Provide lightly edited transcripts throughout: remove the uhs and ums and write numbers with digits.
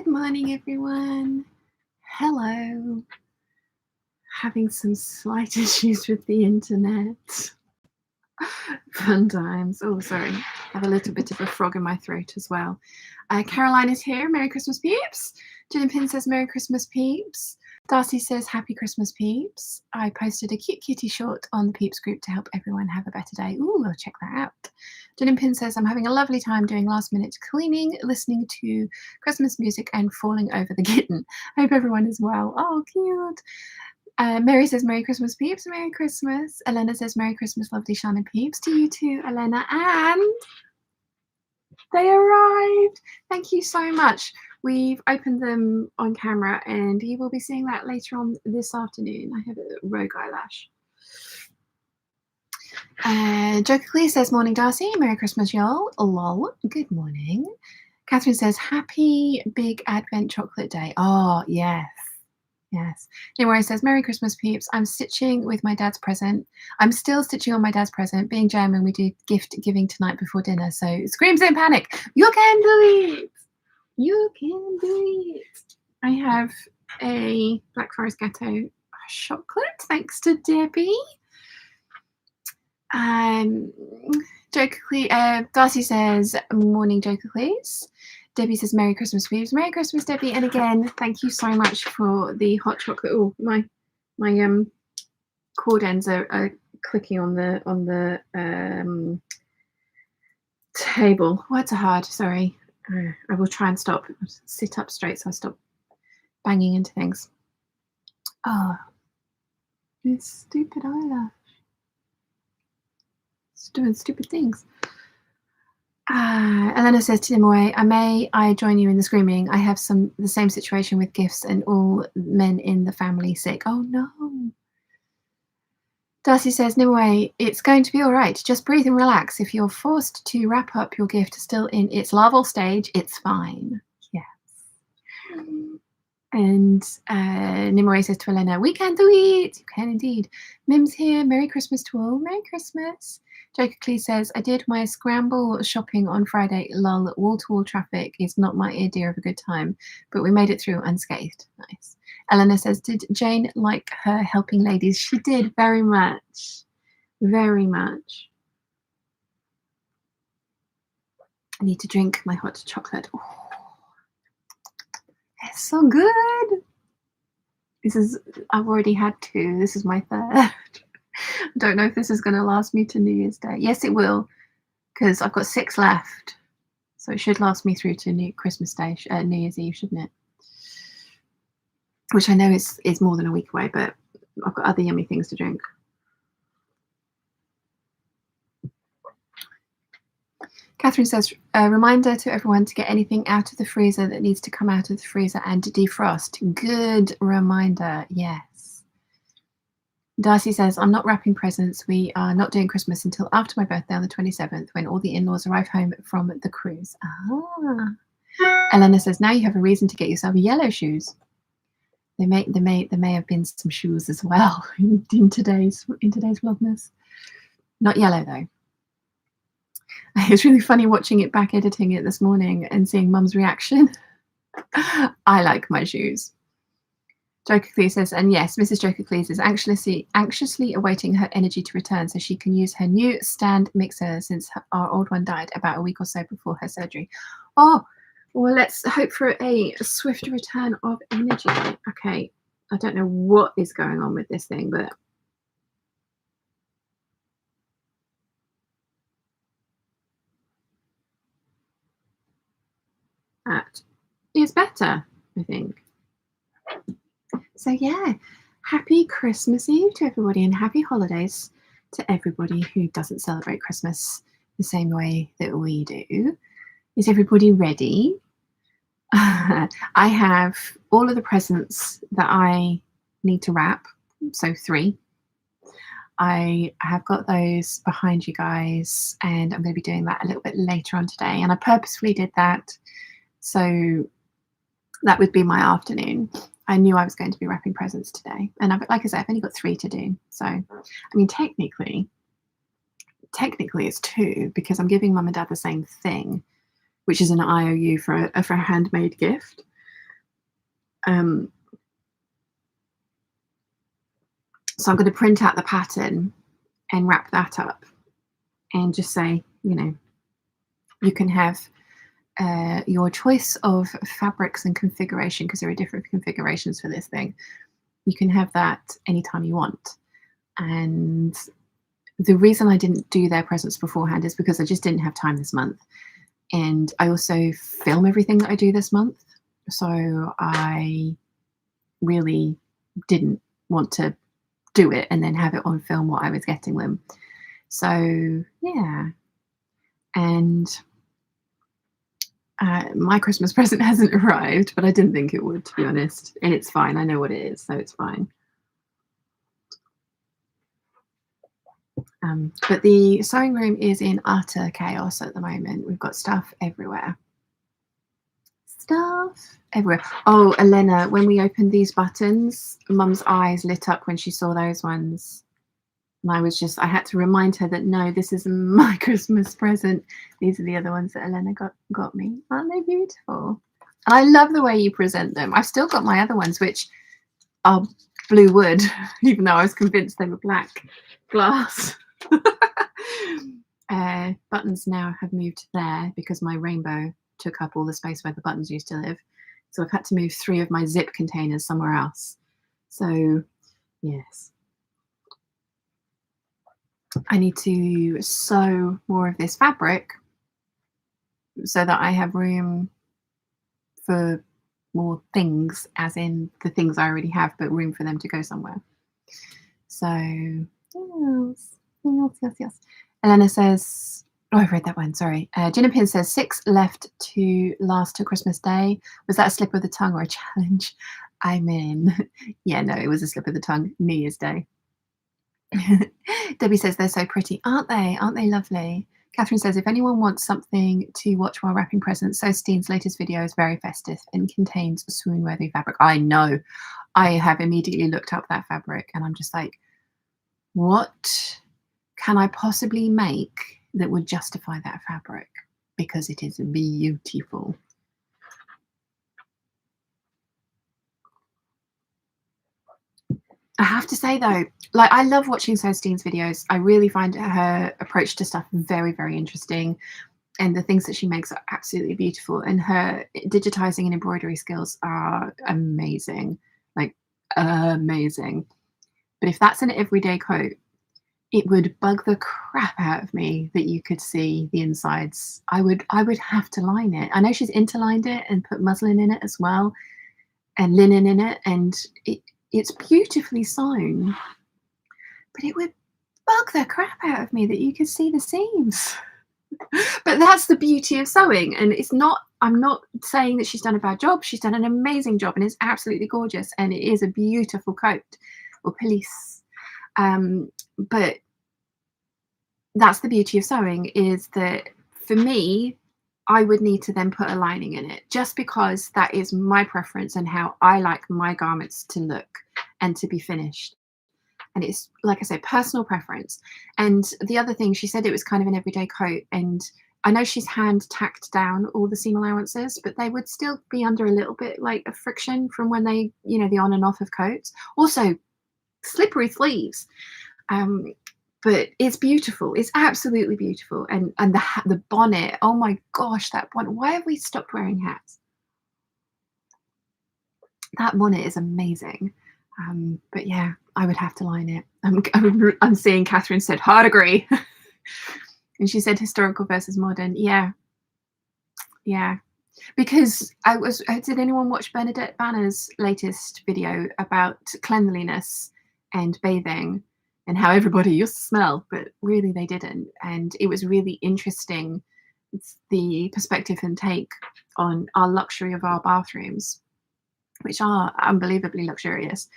Good morning, everyone. Hello. Having some slight issues with the internet. Fun times. Oh, sorry. I have a little bit of a frog in my throat as well. Caroline is here. Merry Christmas, Peeps. Gillian Pin says Merry Christmas, Peeps. Darcy says Happy Christmas, Peeps. I posted a cute kitty short on the Peeps group to help everyone have a better day. Ooh, I'll check that out. Gillian Pin says I'm having a lovely time doing last minute cleaning, listening to Christmas music and falling over the kitten. Hope everyone is well. Oh, cute. Mary says Merry Christmas, Peeps. Merry Christmas. Elena says Merry Christmas, lovely Shannon Peeps. To you too, Elena. And they arrived. Thank you so much. We've opened them on camera and you will be seeing that later on this afternoon. I have a rogue eyelash. Joker Clee says morning, Darcy. Merry Christmas, y'all. Lol. Good morning. Catherine says happy big Advent chocolate day. Oh, yes. Yes. Anyway, says Merry Christmas, Peeps. I'm stitching with my dad's present. I'm still stitching on my dad's present. Being German, we do gift giving tonight before dinner. So screams in panic. You can do it. You can do it. I have a Black Forest Gâteau chocolate, thanks to Debbie. Darcy says morning, Joker, please. Debbie says Merry Christmas, Peeps. Merry Christmas, Debbie. And again, thank you so much for the hot chocolate. Oh, my cord ends are clicking on the table. Words are hard. Sorry. I will try and stop. Sit up straight so I stop banging into things. Oh, this stupid eyelash. It's doing stupid things. Elena says to Nimue, I join you in the screaming. I have the same situation with gifts and all men in the family sick. Oh no. Darcy says, Nimue, it's going to be all right. Just breathe and relax. If you're forced to wrap up your gift still in its larval stage, it's fine. Yes. And Nimue says to Elena, we can do it. You can indeed. Mim's here. Merry Christmas to all. Merry Christmas. Joker Clee says, I did my scramble shopping on Friday. Lol, wall-to-wall traffic is not my idea of a good time, but we made it through unscathed. Nice. Eleanor says, did Jane like her helping ladies? She did very much. Very much. I need to drink my hot chocolate. Oh, it's so good. I've already had two. This is my third. I don't know if this is going to last me to New Year's Day. Yes, it will, because I've got 6 left. So it should last me through to Christmas Day, New Year's Eve, shouldn't it? Which I know is more than a week away, but I've got other yummy things to drink. Catherine says, a reminder to everyone to get anything out of the freezer that needs to come out of the freezer and to defrost. Good reminder, yes. Darcy says, I'm not wrapping presents. We are not doing Christmas until after my birthday on the 27th when all the in-laws arrive home from the cruise. Ah. Elena says, now you have a reason to get yourself yellow shoes. There may have been some shoes as well in today's Vlogmas. Not yellow though. It's really funny watching it back, editing it this morning and seeing Mum's reaction. I like my shoes. Joker Clee says, and yes, Mrs. Joker Clee is anxiously awaiting her energy to return so she can use her new stand mixer since our old one died about a week or so before her surgery. Oh, well, let's hope for a swift return of energy. Okay, I don't know what is going on with this thing, but that is better, I think. So yeah, happy Christmas Eve to everybody and happy holidays to everybody who doesn't celebrate Christmas the same way that we do. Is everybody ready? I have all of the presents that I need to wrap, so 3. I have got those behind you guys and I'm going to be doing that a little bit later on today, and I purposefully did that so that would be my afternoon. I knew I was going to be wrapping presents today, and like I said, I've only got 3 to do. So, I mean, technically it's 2 because I'm giving Mum and Dad the same thing, which is an IOU for a handmade gift. So I'm going to print out the pattern and wrap that up and just say, you know, you can have your choice of fabrics and configuration, because there are different configurations for this thing. You can have that anytime you want. And the reason I didn't do their presents beforehand is because I just didn't have time this month. And I also film everything that I do this month. So I really didn't want to do it and then have it on film what I was getting them. So yeah. And my Christmas present hasn't arrived, but I didn't think it would, to be honest. And it's fine. I know what it is, so it's fine. But the sewing room is in utter chaos at the moment. We've got stuff everywhere. Stuff everywhere. Oh, Elena, when we opened these buttons, Mum's eyes lit up when she saw those ones. And I had to remind her that no, this is my Christmas present. These are the other ones that Elena got me. Aren't they beautiful? And I love the way you present them. I've still got my other ones, which are blue wood, even though I was convinced they were black glass. Buttons now have moved there because my rainbow took up all the space where the buttons used to live. So I've had to move 3 of my zip containers somewhere else. So yes. I need to sew more of this fabric so that I have room for more things, as in the things I already have, but room for them to go somewhere. So yes. Elena says, oh, I've read that one, sorry. Gin and Pin says 6 left to last till Christmas Day. Was that a slip of the tongue or a challenge? I'm in. Yeah, no, it was a slip of the tongue. New Year's Day. Debbie says they're so pretty, aren't they? Aren't they lovely? Catherine says if anyone wants something to watch while wrapping presents, so Steen's latest video is very festive and contains swoon-worthy fabric. I know. I have immediately looked up that fabric and I'm just like, what can I possibly make that would justify that fabric? Because it is beautiful. I have to say though, like I love watching Steen's videos. I really find her approach to stuff very, very interesting. And the things that she makes are absolutely beautiful. And her digitizing and embroidery skills are amazing, like amazing. But if that's an everyday coat, it would bug the crap out of me that you could see the insides. I would have to line it. I know she's interlined it and put muslin in it as well and linen in it. And it's beautifully sewn, but it would bug the crap out of me that you could see the seams. But that's the beauty of sewing. And it's not, I'm not saying that she's done a bad job. She's done an amazing job and it's absolutely gorgeous. And it is a beautiful coat or pelisse. But that's the beauty of sewing, is that for me, I would need to then put a lining in it, just because that is my preference and how I like my garments to look and to be finished. And it's, like I said, personal preference. And the other thing, she said it was kind of an everyday coat. And I know she's hand tacked down all the seam allowances, but they would still be under a little bit like of friction from when they, you know, the on and off of coats. Also, slippery sleeves. But it's beautiful. It's absolutely beautiful. And the bonnet, oh my gosh, that bonnet. Why have we stopped wearing hats? That bonnet is amazing. But yeah, I would have to line it. I'm seeing Catherine said, hard agree. And she said historical versus modern. Yeah. Yeah. Because did anyone watch Bernadette Banner's latest video about cleanliness and bathing and how everybody used to smell, but really they didn't? And it was really interesting, the perspective and take on our luxury of our bathrooms, which are unbelievably luxurious.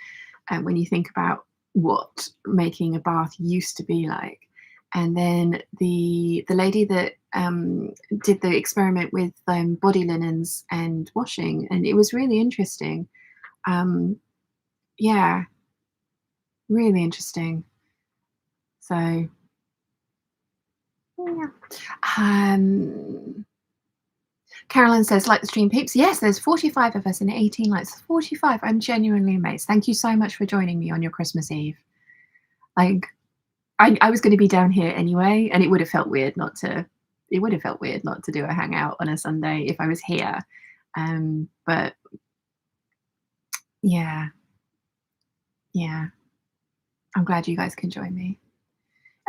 And when you think about what making a bath used to be like. And then the lady that did the experiment with body linens and washing, and it was really interesting. Yeah, really interesting. So yeah. Carolyn says, like the stream, Peeps. Yes, there's 45 of us and 18 likes. 45. I'm genuinely amazed. Thank you so much for joining me on your Christmas Eve. Like, I was going to be down here anyway, and it would have felt weird not to. It would have felt weird not to do a hangout on a Sunday if I was here. But yeah, I'm glad you guys can join me.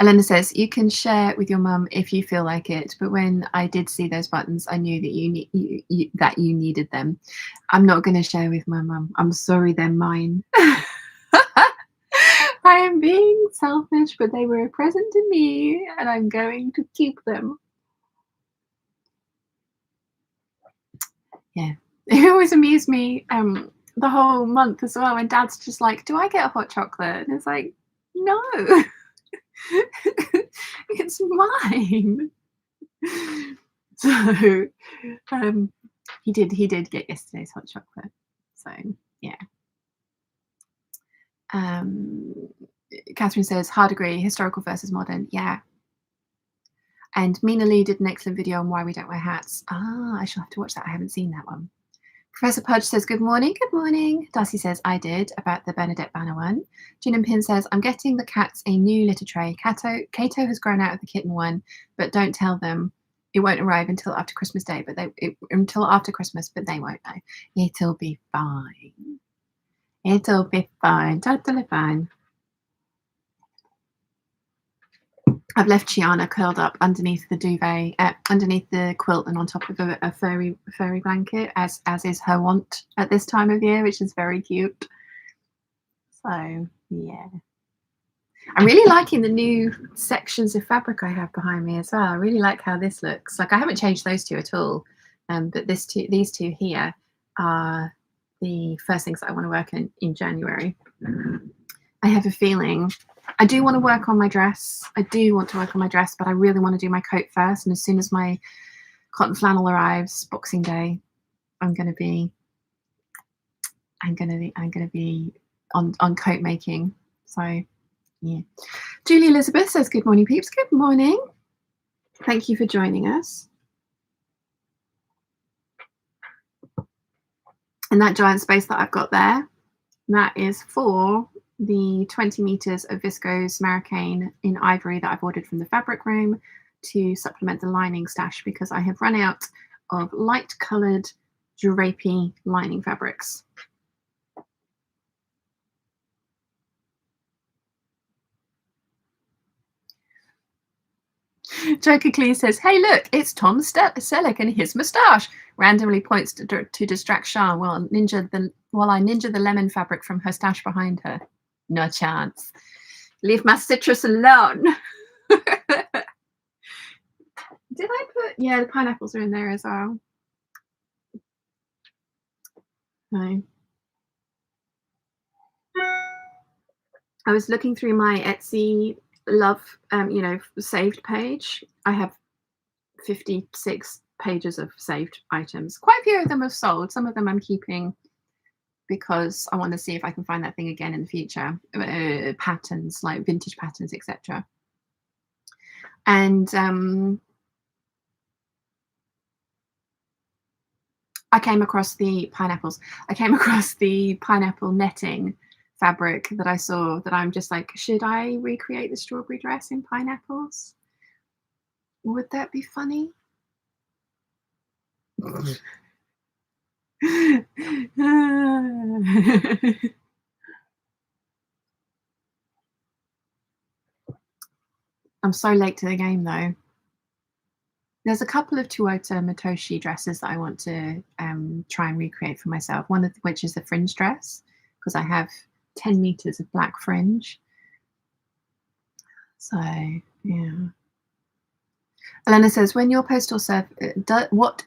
Elena says, you can share with your mum if you feel like it, but when I did see those buttons, I knew that you needed them. I'm not going to share with my mum. I'm sorry, they're mine. I am being selfish, but they were a present to me, and I'm going to keep them. Yeah, it always amused me the whole month as well, when Dad's just like, do I get a hot chocolate? And it's like, no. It's mine. So he did get yesterday's hot chocolate. So yeah. Catherine says, hard agree, historical versus modern. Yeah. And Mina Lee did an excellent video on why we don't wear hats. I shall have to watch that. I haven't seen that one. Professor Pudge says, good morning. Good morning. Darcy says, I did, about the Bernadette Banner one. Gin and Pin says, I'm getting the cats a new litter tray. Kato has grown out of the kitten one, but don't tell them. It won't arrive until after Christmas Day, but until after Christmas, but they won't know. It'll be fine. It'll be fine. Totally fine. I've left Chiana curled up underneath the duvet, underneath the quilt, and on top of a furry blanket, as is her wont at this time of year, which is very cute. So yeah, I'm really liking the new sections of fabric I have behind me as well. I really like how this looks. Like, I haven't changed those two at all, but these two here are the first things that I want to work in January. I have a feeling I do want to work on my dress. I do want to work on my dress, but I really want to do my coat first. And as soon as my cotton flannel arrives, Boxing Day, I'm going to be on coat making. So yeah. Julie Elizabeth says, good morning, Peeps. Good morning. Thank you for joining us. And that giant space that I've got there, that is for the 20 meters of viscose Marrakein in ivory that I've ordered from the fabric room to supplement the lining stash, because I have run out of light colored drapey lining fabrics. Joker Clee says, hey, look, it's Tom Selleck and his moustache. Randomly points to distract Sean while I ninja the lemon fabric from her stash behind her. No chance. Leave my citrus alone. Did I put... Yeah, the pineapples are in there as well. No. I was looking through my Etsy love, saved page. I have 56 pages of saved items. Quite a few of them have sold. Some of them I'm keeping because I want to see if I can find that thing again in the future. Patterns, like vintage patterns, etc. And I came across the pineapples. I came across the pineapple netting fabric that I saw, that I'm just like, should I recreate the strawberry dress in pineapples? Would that be funny? I'm so late to the game though. There's a couple of Tuota Matoshi dresses that I want to try and recreate for myself. One of which is the fringe dress, because I have 10 meters of black fringe. So yeah. Elena says, when your postal service, what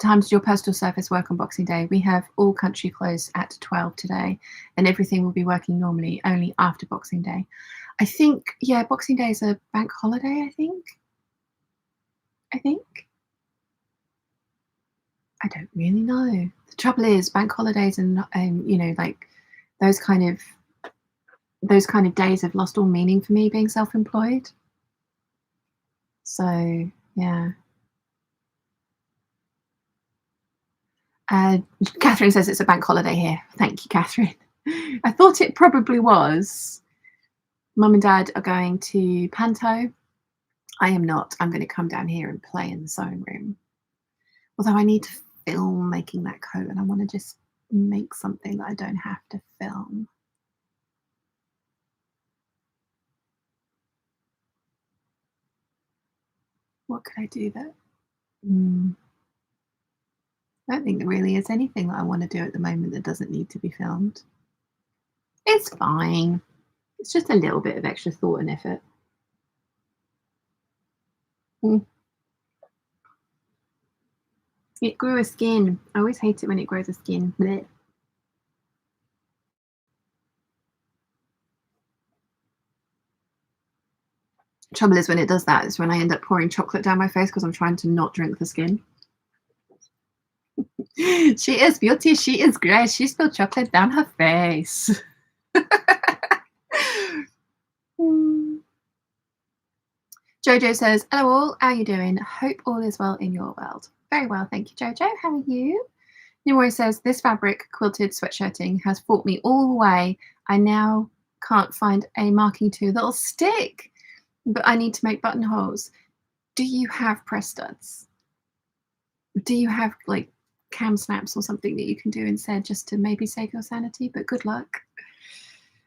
time does your postal service work on Boxing Day? We have all country closed at 12 today, and everything will be working normally only after Boxing Day. I think, yeah, Boxing Day is a bank holiday, I think. I don't really know. The trouble is, bank holidays and like those kind of days have lost all meaning for me being self-employed. So yeah. Catherine says it's a bank holiday here. Thank you, Catherine. I thought it probably was. Mum and Dad are going to Panto. I am not. I'm going to come down here and play in the sewing room. Although I need to film making that coat, and I want to just make something that I don't have to film. What could I do that? I don't think there really is anything that I want to do at the moment that doesn't need to be filmed. It's fine. It's just a little bit of extra thought and effort. It grew a skin. I always hate it when it grows a skin. Blech. Trouble is when it does that is when I end up pouring chocolate down my face because I'm trying to not drink the skin. She is beauty. She is great. She spilled chocolate down her face. Jojo says, hello all, how are you doing? Hope all is well in your world. Very well, thank you, Jojo. How are you? Nimori says, this fabric quilted sweatshirting has fought me all the way. I now can't find a marking tool that'll stick, but I need to make buttonholes. Do you have press studs? Do you have like cam snaps or something that you can do instead just to maybe save your sanity? But good luck.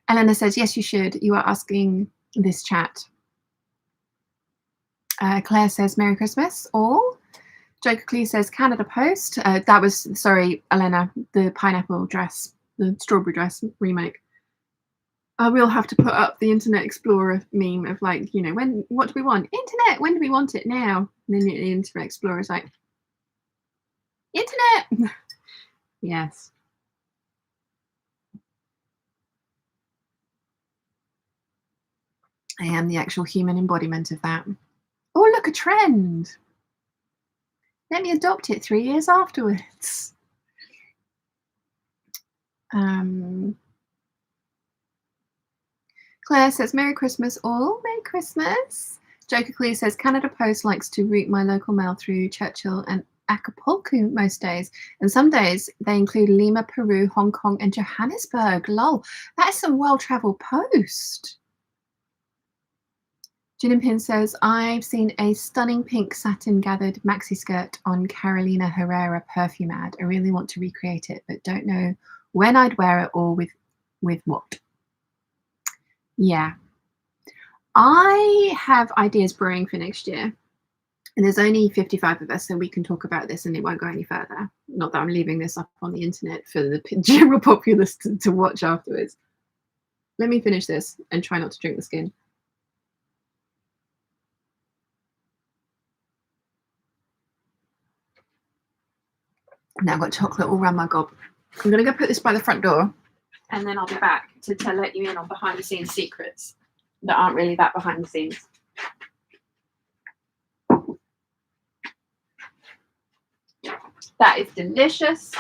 Elena says, yes, you should. You are asking this chat. Claire says, Merry Christmas, all. Joker Clee says, Canada Post. That was, sorry, Elena, the pineapple dress, the strawberry dress remake. I will have to put up the Internet Explorer meme of like, you know, what do we want? Internet, when do we want it now? And then the Internet Explorer is like, Internet! Yes. I am the actual human embodiment of that. Oh, look, a trend. Let me adopt it 3 years afterwards. Claire says, Merry Christmas all. Merry Christmas. Joker Clee says, Canada Post likes to route my local mail through Churchill and Acapulco most days. And some days they include Lima, Peru, Hong Kong, and Johannesburg. Lol, that is some well-traveled post. Pin says, I've seen a stunning pink satin gathered maxi skirt on Carolina Herrera perfume ad. I really want to recreate it, but don't know when I'd wear it or with what. Yeah. I have ideas brewing for next year. And there's only 55 of us, so we can talk about this and it won't go any further. Not that I'm leaving this up on the internet for the general populace to watch afterwards. Let me finish this and try not to drink the skin. Now I've got chocolate all around my gob. I'm going to go put this by the front door and then I'll be back to let you in on behind the scenes secrets that aren't really that behind the scenes. That is delicious.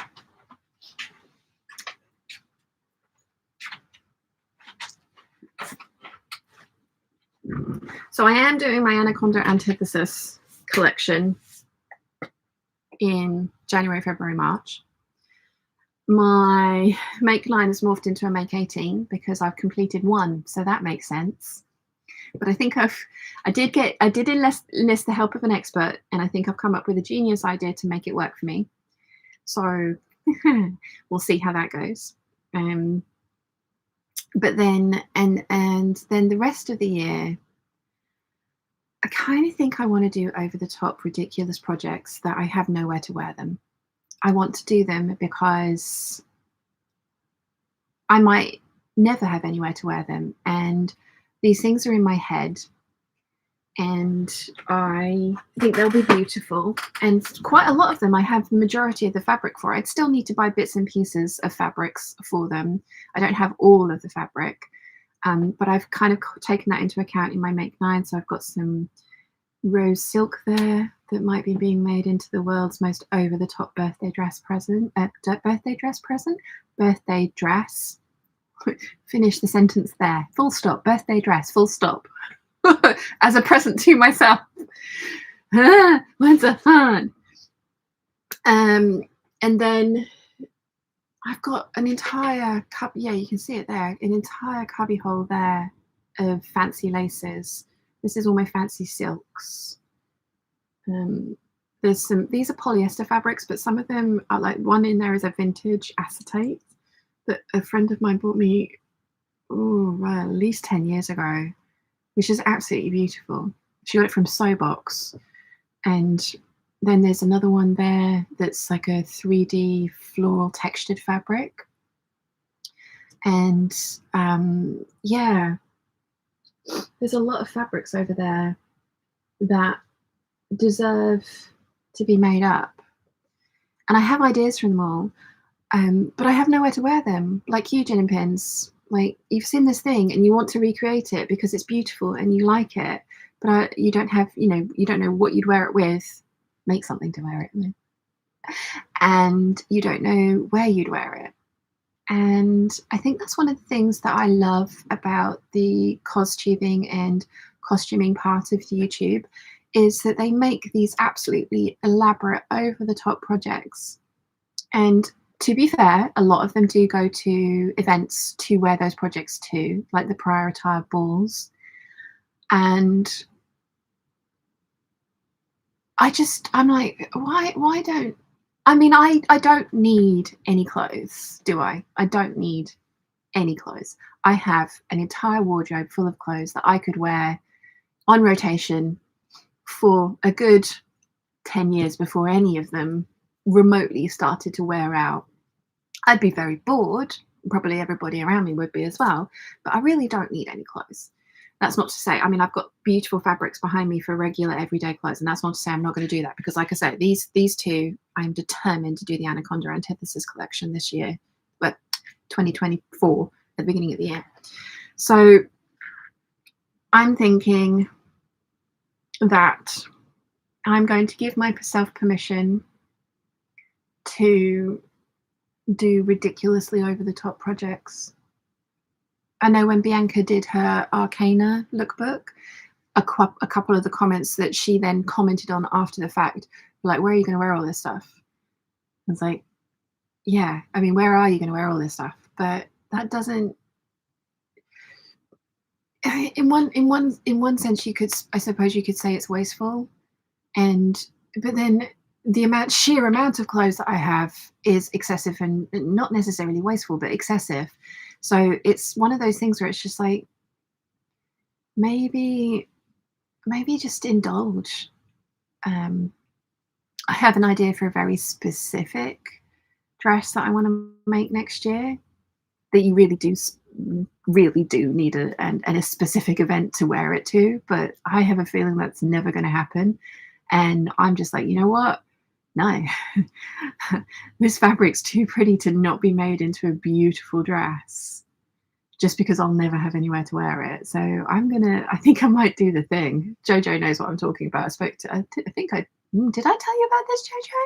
So I am doing my Anaconda Antithesis collection in January, February, March. My make line has morphed into a make 18 because I've completed one, so that makes sense. But I think I did enlist the help of an expert, and I think I've come up with a genius idea to make it work for me. So we'll see how that goes. But then and then the rest of the year, I kind of think I want to do over the top ridiculous projects that I have nowhere to wear them. I want to do them because I might never have anywhere to wear them, and these things are in my head and I think they'll be beautiful, and quite a lot of them I have the majority of the fabric for. I'd still need to buy bits and pieces of fabrics for them. I don't have all of the fabric, but I've kind of taken that into account in my make 9. So I've got some rose silk there that might be being made into the world's most over-the-top birthday dress. Finish the sentence there. Full stop. Birthday dress. Full stop. As a present to myself. When's the fun? And then I've got an entire yeah, you can see it there, an entire cubby hole there of fancy laces. This is all my fancy silks. There's these are polyester fabrics, but some of them are like, one in there is a vintage acetate that a friend of mine bought me, well, at least 10 years ago, which is absolutely beautiful. She got it from Sewbox. And then there's another one there that's like a 3D floral textured fabric. And yeah, there's a lot of fabrics over there that deserve to be made up. And I have ideas from them all, but I have nowhere to wear them. Like you, Gin and Pins, like you've seen this thing and you want to recreate it because it's beautiful and you like it, but you don't have, you don't know what you'd wear it with. Make something to wear it with. And you don't know where you'd wear it. And I think that's one of the things that I love about the costubing and costuming part of YouTube, is that they make these absolutely elaborate, over-the-top projects. And to be fair, a lot of them do go to events to wear those projects to, like the prior attire balls. And I'm like, why don't, I mean, I don't need any clothes, do I? I don't need any clothes. I have an entire wardrobe full of clothes that I could wear on rotation for a good 10 years before any of them remotely started to wear out. I'd be very bored. Probably everybody around me would be as well, but I really don't need any clothes. That's not to say, I mean, I've got beautiful fabrics behind me for regular everyday clothes, and that's not to say I'm not going to do that, because like I said, these two, I'm determined to do the Anaconda Antithesis collection this year, but 2024, at the beginning of the year. So I'm thinking that I'm going to give myself permission to do ridiculously over-the-top projects. I know when Bianca did her Arcana lookbook, a couple of the comments that she then commented on after the fact, like, where are you going to wear all this stuff? I was like, yeah, I mean, where are you going to wear all this stuff? But that doesn't, in one sense, I suppose you could say it's wasteful, but then the sheer amount of clothes that I have is excessive, and not necessarily wasteful, but excessive. So it's one of those things where it's just like, maybe just indulge. I have an idea for a very specific dress that I want to make next year, that you really do need a specific event to wear it to, but I have a feeling that's never going to happen. And I'm just like, you know what? No, this fabric's too pretty to not be made into a beautiful dress, just because I'll never have anywhere to wear it. So I think I might do the thing. Jojo knows what I'm talking about. Did I tell you about this, Jojo?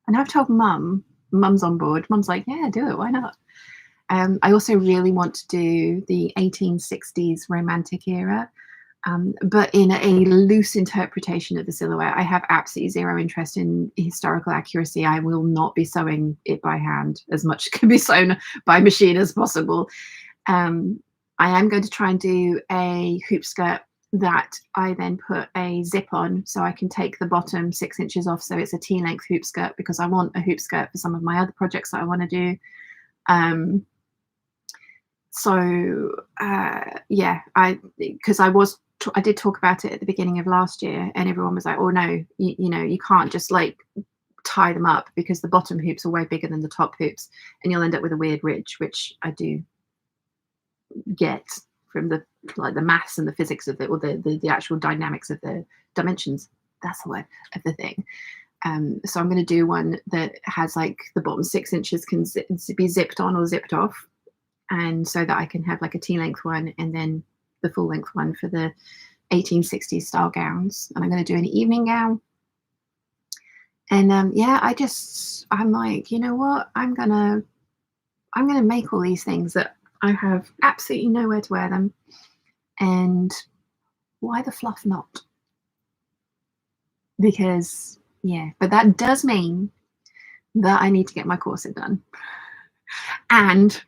And I've told Mum. Mum's on board. Mum's like, yeah, do it. Why not? I also really want to do the 1860s romantic era, but in a loose interpretation of the silhouette. I have absolutely zero interest in historical accuracy. I will not be sewing it by hand. As much can be sewn by machine as possible. I am going to try and do a hoop skirt that I then put a zip on, so I can take the bottom 6 inches off, so it's a T-length hoop skirt, because I want a hoop skirt for some of my other projects that I want to do. Yeah, because I did talk about it at the beginning of last year, and everyone was like, oh no, you can't just like tie them up, because the bottom hoops are way bigger than the top hoops, and you'll end up with a weird ridge, which I do get from the maths and the physics of it, or the actual dynamics of the dimensions, that's the word, of the thing. So I'm going to do one that has like the bottom 6 inches can be zipped on or zipped off, and so that I can have like a T-length one and then the full length one for the 1860s style gowns. And I'm going to do an evening gown. And yeah, I'm like, you know what? I'm gonna make all these things that I have absolutely nowhere to wear them. And why the fluff not? Because, yeah, but that does mean that I need to get my corset done. And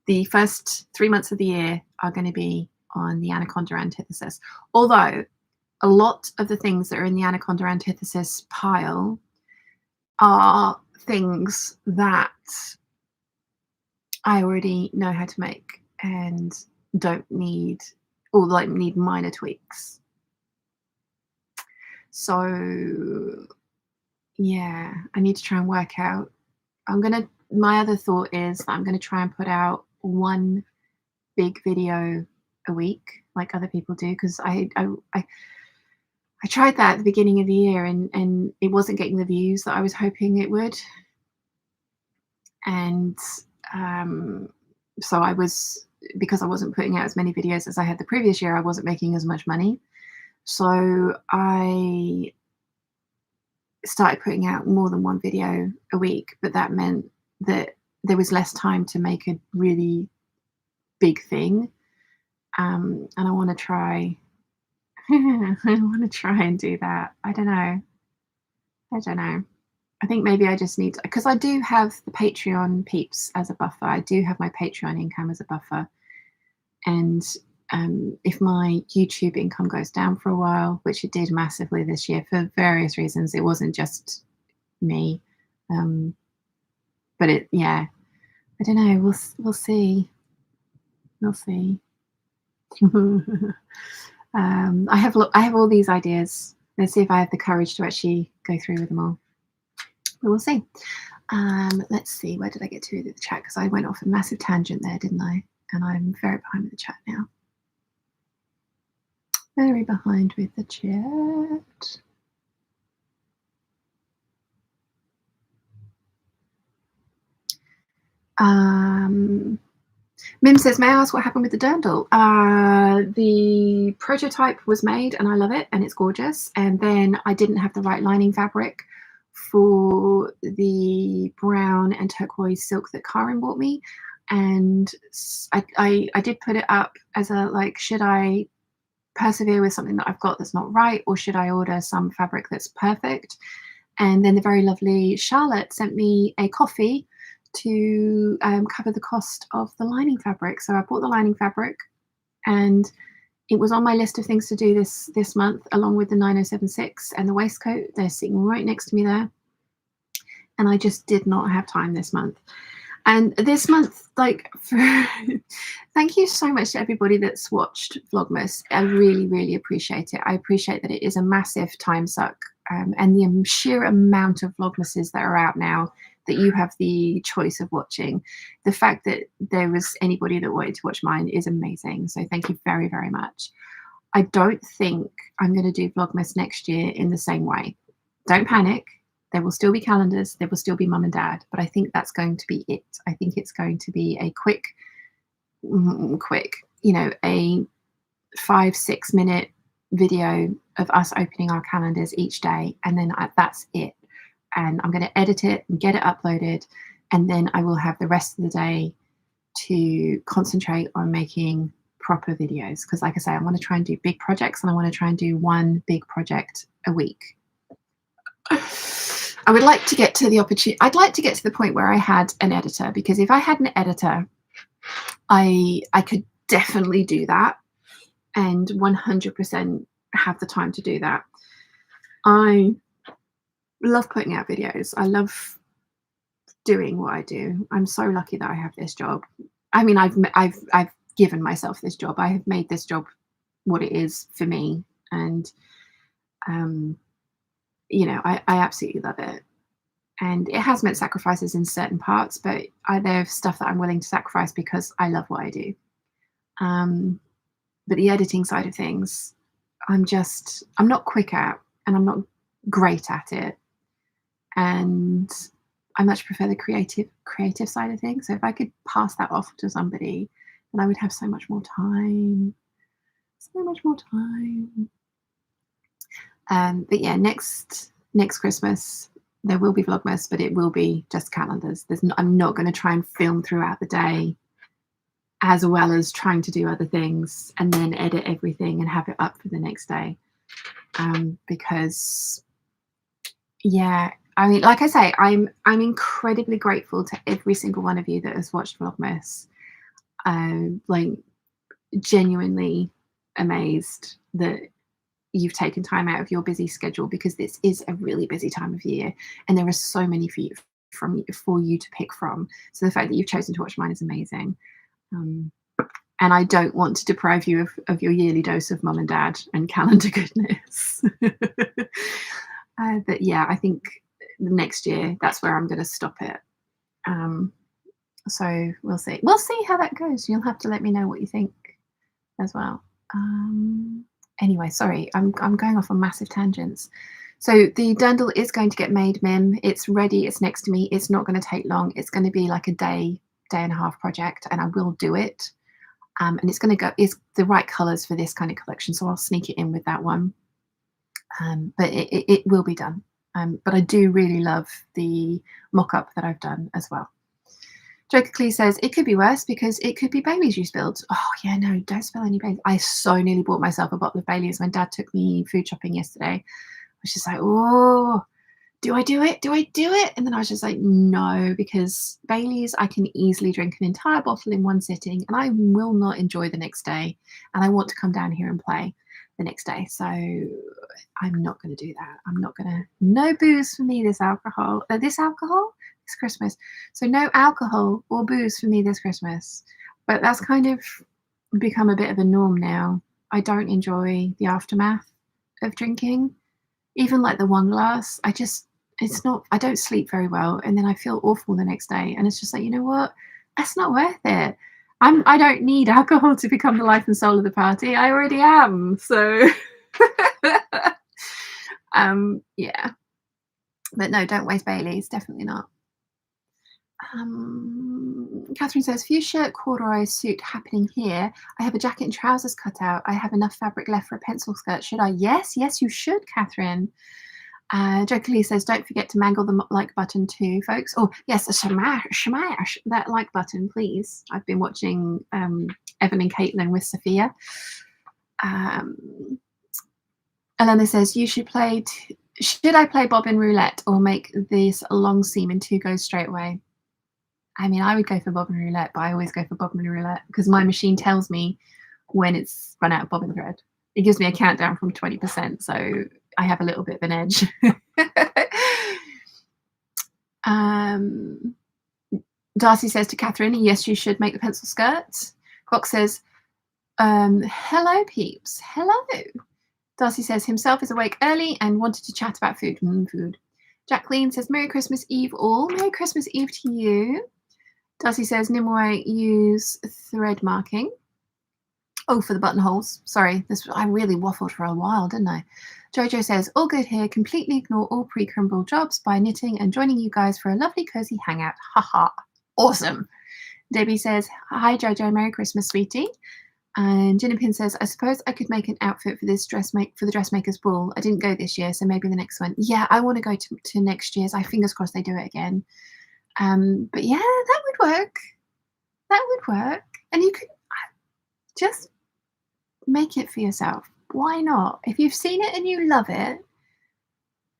the first 3 months of the year are going to be on the anaconda antithesis. Although a lot of the things that are in the anaconda antithesis pile are things that I already know how to make and don't need, or like need minor tweaks. So yeah, I need to try and work out. My other thought is I'm gonna try and put out one big video a week like other people do, because I tried that at the beginning of the year and it wasn't getting the views that I was hoping it would. And so because I wasn't putting out as many videos as I had the previous year, I wasn't making as much money. So I started putting out more than one video a week, but that meant that there was less time to make a really big thing. And I want to try. I want to try and do that. I don't know. I think maybe I just need to, because I do have the Patreon peeps as a buffer. I do have my Patreon income as a buffer. And if my YouTube income goes down for a while, which it did massively this year for various reasons, it wasn't just me. But yeah, I don't know. We'll see. We'll see. I have all these ideas. Let's see if I have the courage to actually go through with them all. But we'll see. Let's see. Where did I get to with the chat? Because I went off a massive tangent there, didn't I? And I'm very behind with the chat now. Very behind with the chat. Mim says, may I ask what happened with the dirndl? The prototype was made and I love it and it's gorgeous. And then I didn't have the right lining fabric for the brown and turquoise silk that Karin bought me. And I did put it up as a, like, should I persevere with something that I've got that's not right, or should I order some fabric that's perfect? And then the very lovely Charlotte sent me a coffee to cover the cost of the lining fabric. So I bought the lining fabric, and it was on my list of things to do this month, along with the 9076 and the waistcoat. They're sitting right next to me there. And I just did not have time this month. And this month, like, thank you so much to everybody that's watched Vlogmas. I really, really appreciate it. I appreciate that it is a massive time suck, and the sheer amount of Vlogmases that are out now that you have the choice of watching. The fact that there was anybody that wanted to watch mine is amazing. So thank you very, very much. I don't think I'm going to do Vlogmas next year in the same way. Don't panic. There will still be calendars. There will still be mum and dad. But I think that's going to be it. I think it's going to be a quick, you know, a 5-6 minute video of us opening our calendars each day. And then that's it. And I'm going to edit it and get it uploaded. And then I will have the rest of the day to concentrate on making proper videos. Because like I say, I want to try and do big projects, and I want to try and do one big project a week. I would like to get to the opportunity. I'd like to get to the point where I had an editor, because if I had an editor, I could definitely do that and 100% have the time to do that. I love putting out videos. I love doing what I do. I'm so lucky that I have this job. I mean, I've given myself this job. I have made this job what it is for me, and you know, I absolutely love it. And it has meant sacrifices in certain parts, but there's stuff that I'm willing to sacrifice because I love what I do. But the editing side of things, I'm not quick at, and I'm not great at it. And I much prefer the creative side of things. So if I could pass that off to somebody, then I would have so much more time. So much more time. But yeah, next Christmas there will be Vlogmas, but it will be just calendars. I'm not going to try and film throughout the day, as well as trying to do other things and then edit everything and have it up for the next day. Because yeah, I mean, like I say, I'm incredibly grateful to every single one of you that has watched Vlogmas. Like, genuinely amazed that you've taken time out of your busy schedule, because this is a really busy time of year and there are so many for you to pick from. So the fact that you've chosen to watch mine is amazing. And I don't want to deprive you of your yearly dose of mum and dad and calendar goodness. But yeah, I think next year that's where I'm going to stop it. So we'll see. We'll see how that goes. You'll have to let me know what you think as well. Anyway, sorry, I'm going off on massive tangents. So the dundle is going to get made, Mim. It's ready. It's next to me. It's not going to take long. It's going to be like a day and a half project, and I will do it. And it's going to go. It's the right colours for this kind of collection, so I'll sneak it in with that one. But it will be done. But I do really love the mock-up that I've done as well. Joker Clee says, it could be worse because it could be Baileys you spilled. Oh, yeah, no, don't spill any Baileys. I so nearly bought myself a bottle of Baileys when Dad took me food shopping yesterday. I was just like, oh, do I do it? Do I do it? And then I was just like, no, because Baileys, I can easily drink an entire bottle in one sitting and I will not enjoy the next day. And I want to come down here and play the next day. So I'm not going to do that. I'm not going to, no booze for me this alcohol. This Christmas. So no alcohol or booze for me this Christmas. But that's kind of become a bit of a norm now. I don't enjoy the aftermath of drinking. Even like the one glass, I don't sleep very well, and then I feel awful the next day, and it's just like, you know what, that's not worth it. I don't need alcohol to become the life and soul of the party. I already am. So yeah, but no, don't waste Baileys, definitely not. Catherine says, fuchsia corduroy suit happening here. I have a jacket and trousers cut out. I have enough fabric left for a pencil skirt. Should I? Yes, you should, Catherine. Joker Lee says, don't forget to mangle the like button too, folks. Oh, yes, smash that like button, please. I've been watching Evan and Caitlin with Sophia. Elena says, should I play bobbin roulette or make this long seam in 2 goes straight away? I mean, I would go for bobbin roulette, but I always go for bobbin roulette because my machine tells me when it's run out of bobbin thread. It gives me a countdown from 20%, so I have a little bit of an edge. Darcy says to Catherine, yes, you should make the pencil skirts. Fox says, hello, peeps. Hello. Darcy says himself is awake early and wanted to chat about food. Food. Jacqueline says, Merry Christmas Eve all. Merry Christmas Eve to you. Darcy says, Nimue, use thread marking. Oh, for the buttonholes. Sorry, I really waffled for a while, didn't I? Jojo says, all good here. Completely ignore all pre-crumble jobs by knitting and joining you guys for a lovely cozy hangout. Haha. Awesome. Debbie says, hi, Jojo. Merry Christmas, sweetie. And Jinnapin says, I suppose I could make an outfit for this for the dressmaker's ball. I didn't go this year, so maybe the next one. Yeah, I want to go to next year's. Fingers crossed they do it again. But yeah, that would work. That would work. And you could just make it for yourself. Why not? If you've seen it and you love it,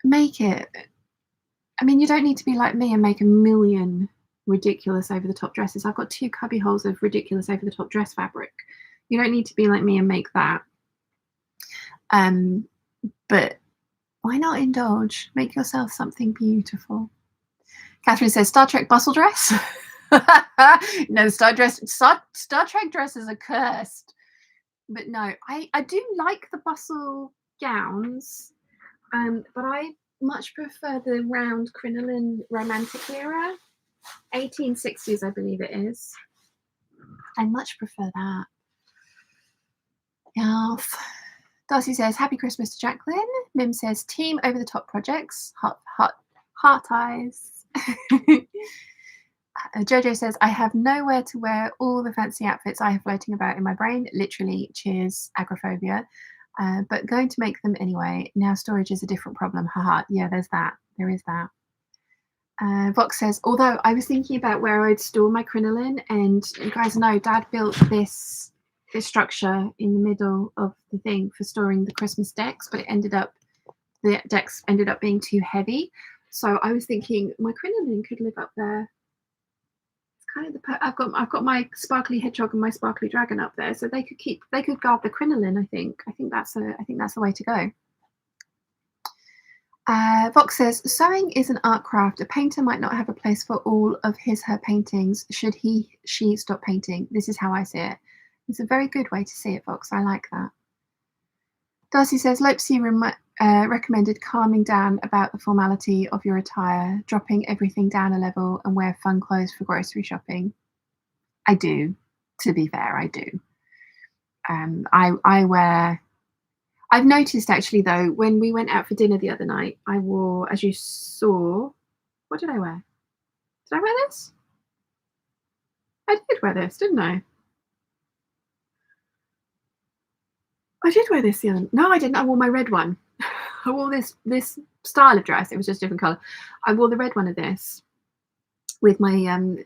make it. I mean, you don't need to be like me and make a million ridiculous over-the-top dresses. I've got 2 cubby holes of ridiculous over-the-top dress fabric. You don't need to be like me and make that. But why not indulge? Make yourself something beautiful. Catherine says, Star Trek bustle dress? No, Star Trek dresses are cursed. But no, I do like the bustle gowns, but I much prefer the round crinoline romantic era. 1860s, I believe it is. I much prefer that. Yes. Darcy says, happy Christmas to Jacqueline. Mim says, team over the top projects. Heart eyes. Jojo says, I have nowhere to wear all the fancy outfits I have floating about in my brain. Literally, cheers, agoraphobia. But going to make them anyway. Now storage is a different problem. Haha. Yeah, there's that. There is that. Vox says, although I was thinking about where I'd store my crinoline, and you guys know Dad built this structure in the middle of the thing for storing the Christmas decks, but the decks ended up being too heavy. So I was thinking my crinoline could live up there. It's kind of I've got my sparkly hedgehog and my sparkly dragon up there, so they could guard the crinoline. I think that's the way to go. Vox says, sewing is an art craft. A painter might not have a place for all of her paintings. Should she stop painting? This is how I see it. It's a very good way to see it, Vox. I like that. Darcy says, Lopsy recommended calming down about the formality of your attire, dropping everything down a level and wear fun clothes for grocery shopping. I do, to be fair, I do. I wear... I've noticed actually though, when we went out for dinner the other night, I wore, as you saw, what did I wear? Did I wear this? I did wear this, didn't I? I did wear this the other. No, I didn't. I wore my red one. I wore this style of dress. It was just a different color. I wore the red one of this with my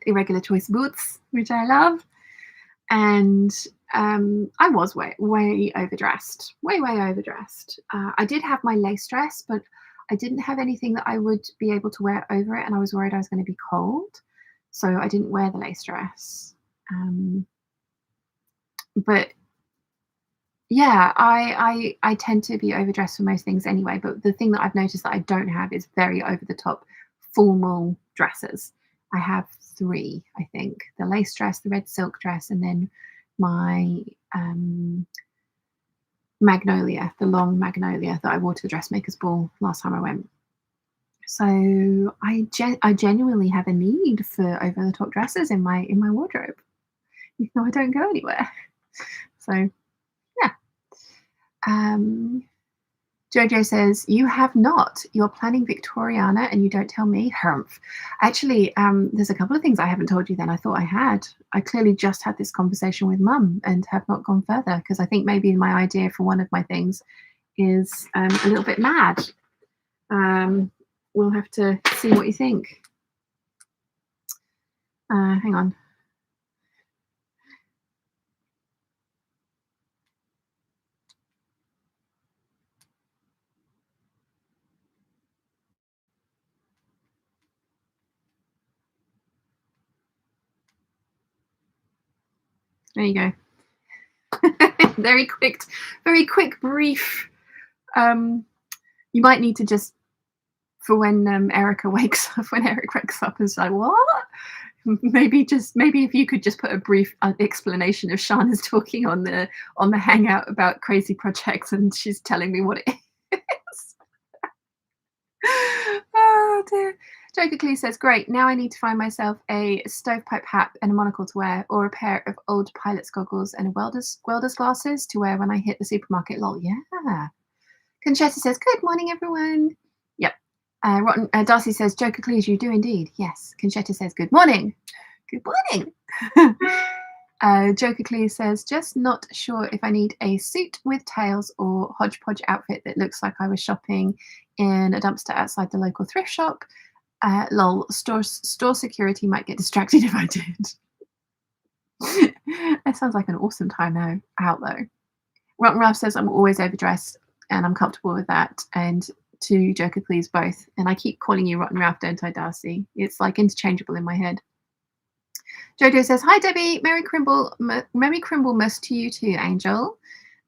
irregular choice boots, which I love, and I was way overdressed, way overdressed. I did have my lace dress, but I didn't have anything that I would be able to wear over it, and I was worried I was going to be cold, so I didn't wear the lace dress. But yeah, I tend to be overdressed for most things anyway. But the thing that I've noticed that I don't have is very over the top formal dresses. I have 3, I think: the lace dress, the red silk dress, and then my magnolia, the long magnolia that I wore to the dressmaker's ball last time I went. So I genuinely have a need for over the top dresses in my wardrobe, even though I don't go anywhere. So yeah. Jojo says, you have not. You're planning Victoriana and you don't tell me. Humph. Actually, there's a couple of things I haven't told you then. I thought I had. I clearly just had this conversation with Mum and have not gone further, because I think maybe my idea for one of my things is a little bit mad. We'll have to see what you think. Hang on. There you go. very quick, brief. You might need to just, for when Eric wakes up and say, what? Maybe if you could just put a brief explanation of Shana's talking on the hangout about crazy projects, and she's telling me what it is. Oh dear. Joker Clee says, great, now I need to find myself a stovepipe hat and a monocle to wear, or a pair of old pilot's goggles and a welder's glasses to wear when I hit the supermarket. Lol, yeah. Conchetta says, good morning, everyone. Yep. Darcy says, Joker Cleese, you do indeed. Yes. Conchetta says, good morning. Good morning. Joker Cleese says, just not sure if I need a suit with tails or hodgepodge outfit that looks like I was shopping in a dumpster outside the local thrift shop. Lol, store security might get distracted if I did. That sounds like an awesome time out though. Rotten Ralph says, I'm always overdressed and I'm comfortable with that. And to Joker, please, both. And I keep calling you Rotten Ralph, don't I, Darcy? It's like interchangeable in my head. Jojo says, hi, Debbie. Merry Crimblemas to you too, Angel.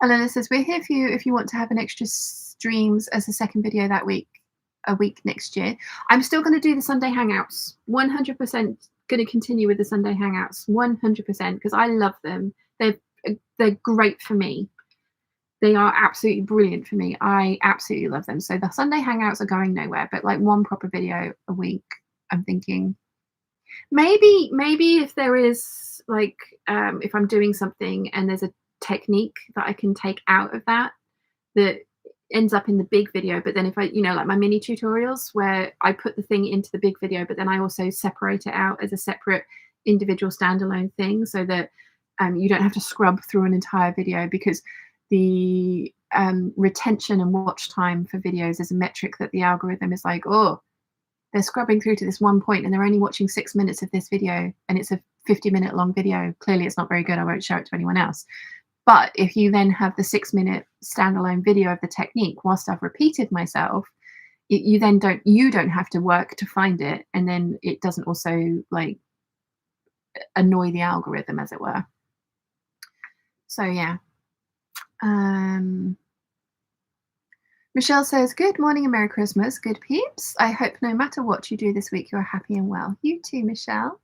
Elena says, we're here for you if you want to have an extra streams as a second video that week, a week next year. I'm still going to do the Sunday Hangouts. 100% going to continue with the Sunday Hangouts. 100%, because I love them. They're great for me. They are absolutely brilliant for me. I absolutely love them. So the Sunday Hangouts are going nowhere, but like one proper video a week, I'm thinking maybe if there is like, if I'm doing something and there's a technique that I can take out of that ends up in the big video, but then if I, like my mini tutorials where I put the thing into the big video, but then I also separate it out as a separate individual standalone thing so that you don't have to scrub through an entire video, because the retention and watch time for videos is a metric that the algorithm is like, oh, they're scrubbing through to this one point and they're only watching 6 minutes of this video and it's a 50-minute long video. Clearly it's not very good. I won't show it to anyone else. But if you then have the 6-minute standalone video of the technique whilst I've repeated myself, you then don't have to work to find it, and then it doesn't also like annoy the algorithm, as it were. So yeah. Michelle says, good morning and Merry Christmas. Good peeps. I hope no matter what you do this week, you are happy and well. You too, Michelle.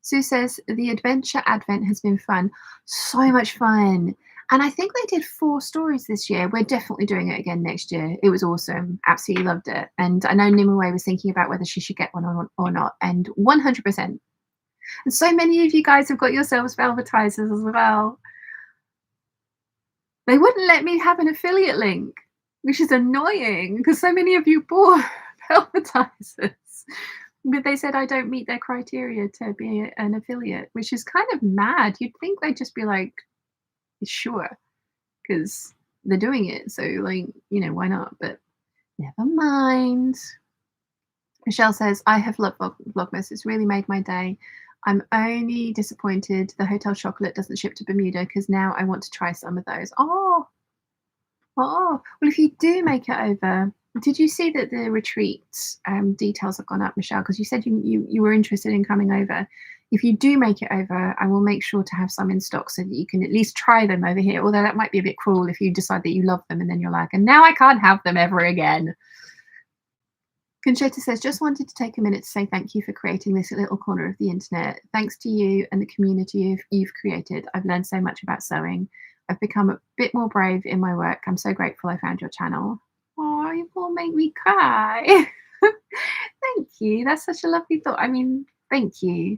Sue says, the adventure advent has been fun. So much fun. And I think they did 4 stories this year. We're definitely doing it again next year. It was awesome. Absolutely loved it. And I know Nimue was thinking about whether she should get one or not. And 100%. And so many of you guys have got yourselves Velvetizers as well. They wouldn't let me have an affiliate link, which is annoying because so many of you bought Velvetizers. But they said I don't meet their criteria to be an affiliate, which is kind of mad. You'd think they'd just be like, sure, because they're doing it. So, like, you know, why not? But never mind. Michelle says, I have loved Vlogmas. It's really made my day. I'm only disappointed the hotel chocolate doesn't ship to Bermuda because now I want to try some of those. Oh, well, if you do make it over, did you see that the retreat details have gone up, Michelle? Because you said you were interested in coming over. If you do make it over, I will make sure to have some in stock so that you can at least try them over here. Although that might be a bit cruel if you decide that you love them and then you're like, and now I can't have them ever again. Conchetta says, just wanted to take a minute to say thank you for creating this little corner of the internet. Thanks to you and the community you've created, I've learned so much about sewing. I've become a bit more brave in my work. I'm so grateful I found your channel. Oh, you will make me cry. Thank you. That's such a lovely thought. I mean, thank you.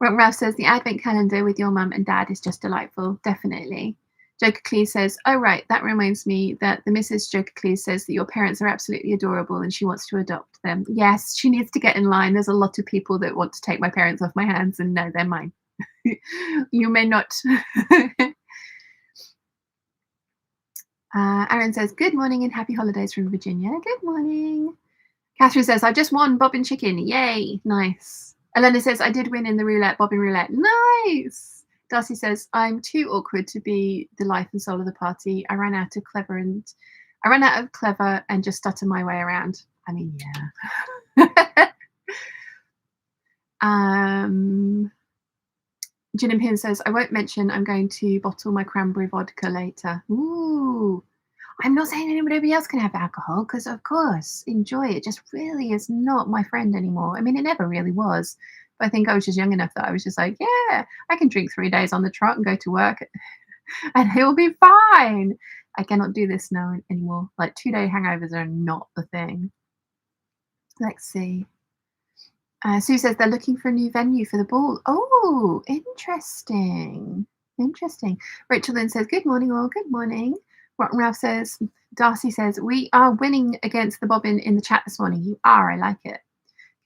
Ralph says, the advent calendar with your mum and dad is just delightful. Definitely. Joker Cleese says, oh, right, that reminds me that the Mrs. Joker Cleese says that your parents are absolutely adorable and she wants to adopt them. Yes, she needs to get in line. There's a lot of people that want to take my parents off my hands, and no, they're mine. You may not. Aaron says, good morning and happy holidays from Virginia. Good morning. Catherine says, I just won Bobbin Chicken. Yay. Nice. Elena says, I did win in the roulette, Bobbin Roulette. Nice. Darcy says, I'm too awkward to be the life and soul of the party. I ran out of clever and just stutter my way around. I mean, yeah. Gin and Pin says, I won't mention I'm going to bottle my cranberry vodka later. Ooh. I'm not saying anybody else can have alcohol, because of course, enjoy it. Just really is not my friend anymore. I mean, it never really was. But I think I was just young enough that I was just like, yeah, I can drink 3 days on the trot and go to work and it'll be fine. I cannot do this now anymore. Like 2-day hangovers are not the thing. Let's see. Sue says they're looking for a new venue for the ball. Oh, interesting. Interesting. Rachel then says, good morning all. Good morning. Ralph says, Darcy says, we are winning against the bobbin in the chat this morning. You are. I like it.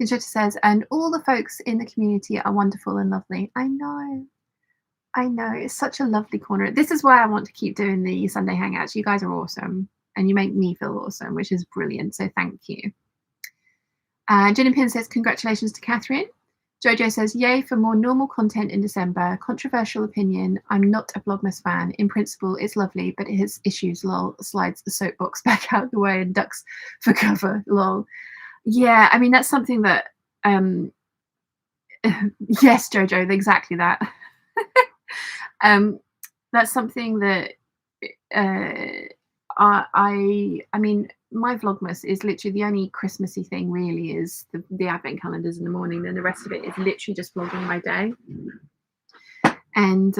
Conchetta says, and all the folks in the community are wonderful and lovely. I know. It's such a lovely corner. This is why I want to keep doing the Sunday hangouts. You guys are awesome and you make me feel awesome, which is brilliant. So thank you. Jen and Pin says, congratulations to Catherine. Jojo says, yay for more normal content in December. Controversial opinion. I'm not a Vlogmas fan. In principle, it's lovely, but it has issues, lol. Slides the soapbox back out the way and ducks for cover, lol. Yeah, I mean, that's something that, yes, Jojo, exactly that. That's something that I mean, my Vlogmas is literally the only Christmassy thing really is the advent calendars in the morning. Then the rest of it is literally just vlogging my day. And,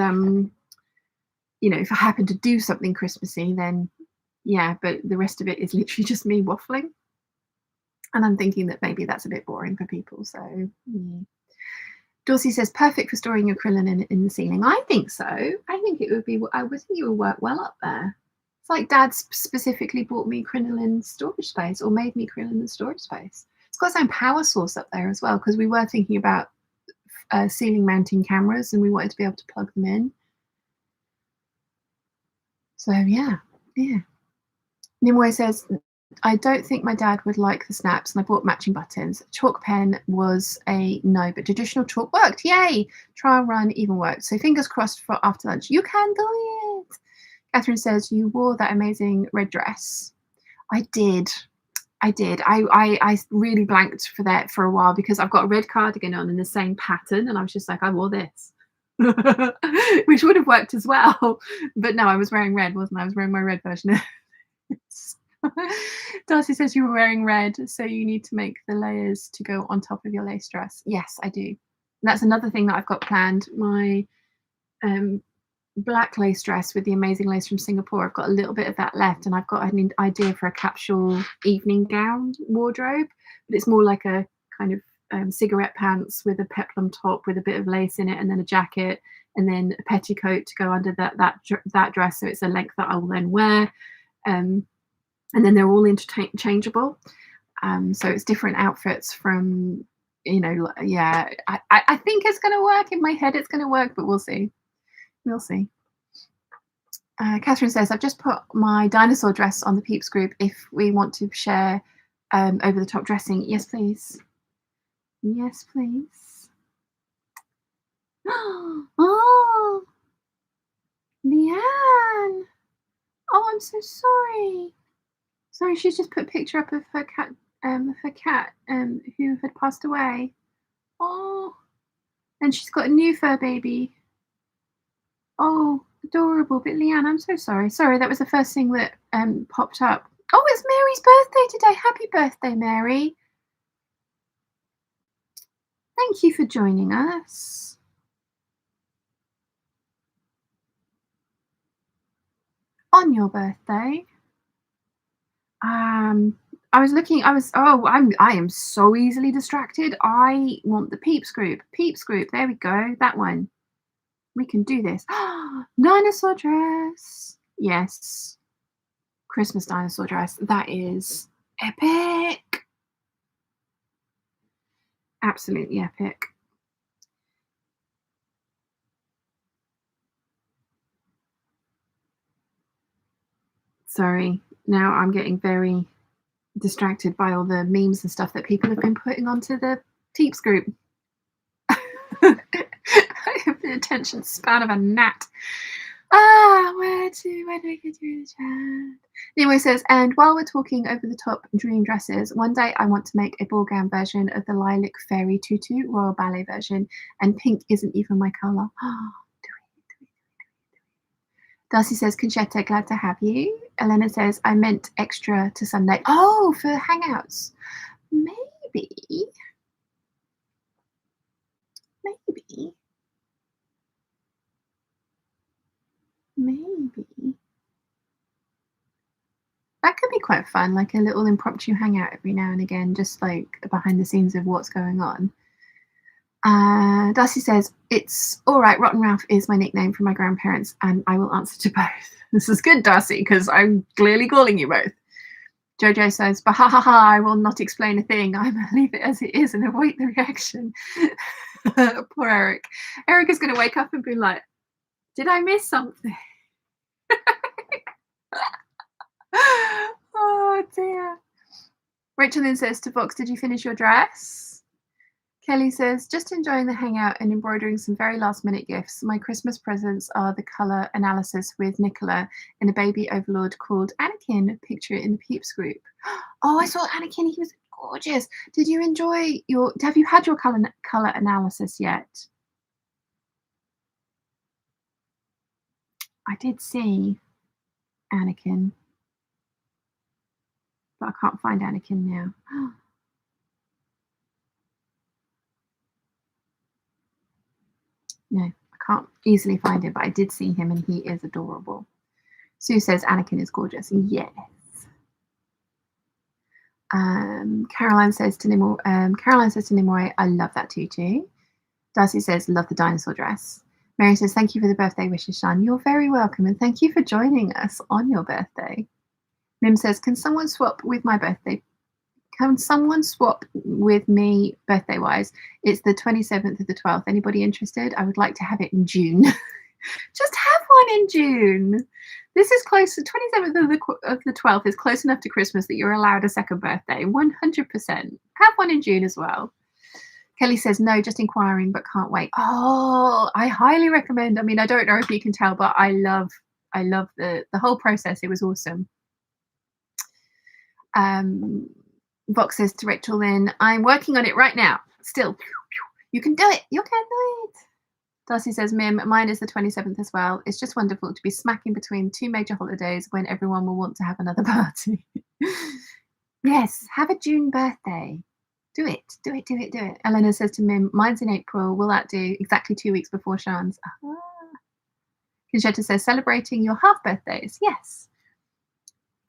you know, if I happen to do something Christmassy, then yeah, but the rest of it is literally just me waffling. And I'm thinking that maybe that's a bit boring for people. So, yeah. Dorsey says, perfect for storing your crinoline in the ceiling. I think so. I think it would be, I would think it would work well up there. It's like Dad specifically bought me crinoline storage space or made me crinoline storage space. It's got its own power source up there as well, because we were thinking about ceiling mounting cameras and we wanted to be able to plug them in. So, yeah. Nimue says, I don't think my dad would like the snaps, and I bought matching buttons. Chalk pen was a no, but traditional chalk worked. Yay! Trial run even worked. So fingers crossed for after lunch. You can do it. Catherine says, you wore that amazing red dress. I did. I did. I really blanked for that for a while because I've got a red cardigan on in the same pattern, and I was just like, I wore this. Which would have worked as well. But no, I was wearing red, wasn't I? I was wearing my red version. Darcy says you were wearing red, so you need to make the layers to go on top of your lace dress. Yes, I do. That's another thing that I've got planned. My black lace dress with the amazing lace from Singapore. I've got a little bit of that left, and I've got an idea for a capsule evening gown wardrobe, but it's more like a kind of cigarette pants with a peplum top with a bit of lace in it, and then a jacket, and then a petticoat to go under that dress, so it's a length that I will then wear. And then they're all interchangeable, so it's different outfits from, you know, yeah. I think it's going to work. In my head it's going to work, but we'll see. We'll see. Catherine says, I've just put my dinosaur dress on the Peeps group if we want to share over the top dressing. Yes, please. Yes, please. Oh, Leanne. Oh, I'm so sorry. Sorry, she's just put a picture up of her cat who had passed away. Oh, and she's got a new fur baby. Oh, adorable. But Leanne, I'm so sorry. Sorry, that was the first thing that popped up. Oh, it's Mary's birthday today. Happy birthday, Mary. Thank you for joining us. On your birthday. I am so easily distracted. I want the Peeps group. Peeps group. There we go. That one. We can do this. Dinosaur dress. Yes. Christmas dinosaur dress. That is epic. Absolutely epic. Sorry. Now I'm getting very distracted by all the memes and stuff that people have been putting onto the Peeps group. I have the attention span of a gnat. Where do I get through the chat? Anyway, says, and while we're talking over the top dream dresses, one day I want to make a ball gown version of the lilac fairy tutu royal ballet version, and pink isn't even my colour. Darcy says, Conchetta, glad to have you. Elena says, I meant extra to Sunday. Oh, for hangouts. Maybe. That could be quite fun, like a little impromptu hangout every now and again, just like behind the scenes of what's going on. Darcy says, it's all right, Rotten Ralph is my nickname from my grandparents, and I will answer to both. This is good, Darcy, because I'm clearly calling you both. Jojo says, but ha ha ha, I will not explain a thing. I will leave it as it is and await the reaction. Poor Eric. Eric is going to wake up and be like, did I miss something? Oh dear. Rachel then says to Vox, did you finish your dress? Kelly says, just enjoying the hangout and embroidering some very last minute gifts. My Christmas presents are the colour analysis with Nicola and a baby overlord called Anakin. Picture it in the Peeps group. Oh, I saw Anakin. He was gorgeous. Did you enjoy have you had your colour analysis yet? I did see Anakin, but I can't find Anakin now. No, I can't easily find him, but I did see him and he is adorable. Sue says Anakin is gorgeous. Yes. Caroline says to Nimue, I love that tutu. Darcy says, love the dinosaur dress. Mary says, thank you for the birthday wishes, Sean. You're very welcome, and thank you for joining us on your birthday. Mim says, can someone swap with my birthday? Can someone swap with me birthday-wise? It's the 27th of the 12th. Anybody interested? I would like to have it in June. Just have one in June. This is close. The 27th of the 12th is close enough to Christmas that you're allowed a second birthday. 100%. Have one in June as well. Kelly says, no, just inquiring, but can't wait. Oh, I highly recommend. I mean, I don't know if you can tell, but I love the whole process. It was awesome. Vox says to Rachel Lynn, I'm working on it right now. Still, you can do it. You can do it. Darcy says, Mim, mine is the 27th as well. It's just wonderful to be smacking between two major holidays when everyone will want to have another party. Yes, have a June birthday. Do it, do it, do it, do it. Eleanor says to Mim, mine's in April. Will that do? Exactly 2 weeks before Shan's. Conchetta says, celebrating your half birthdays. Yes.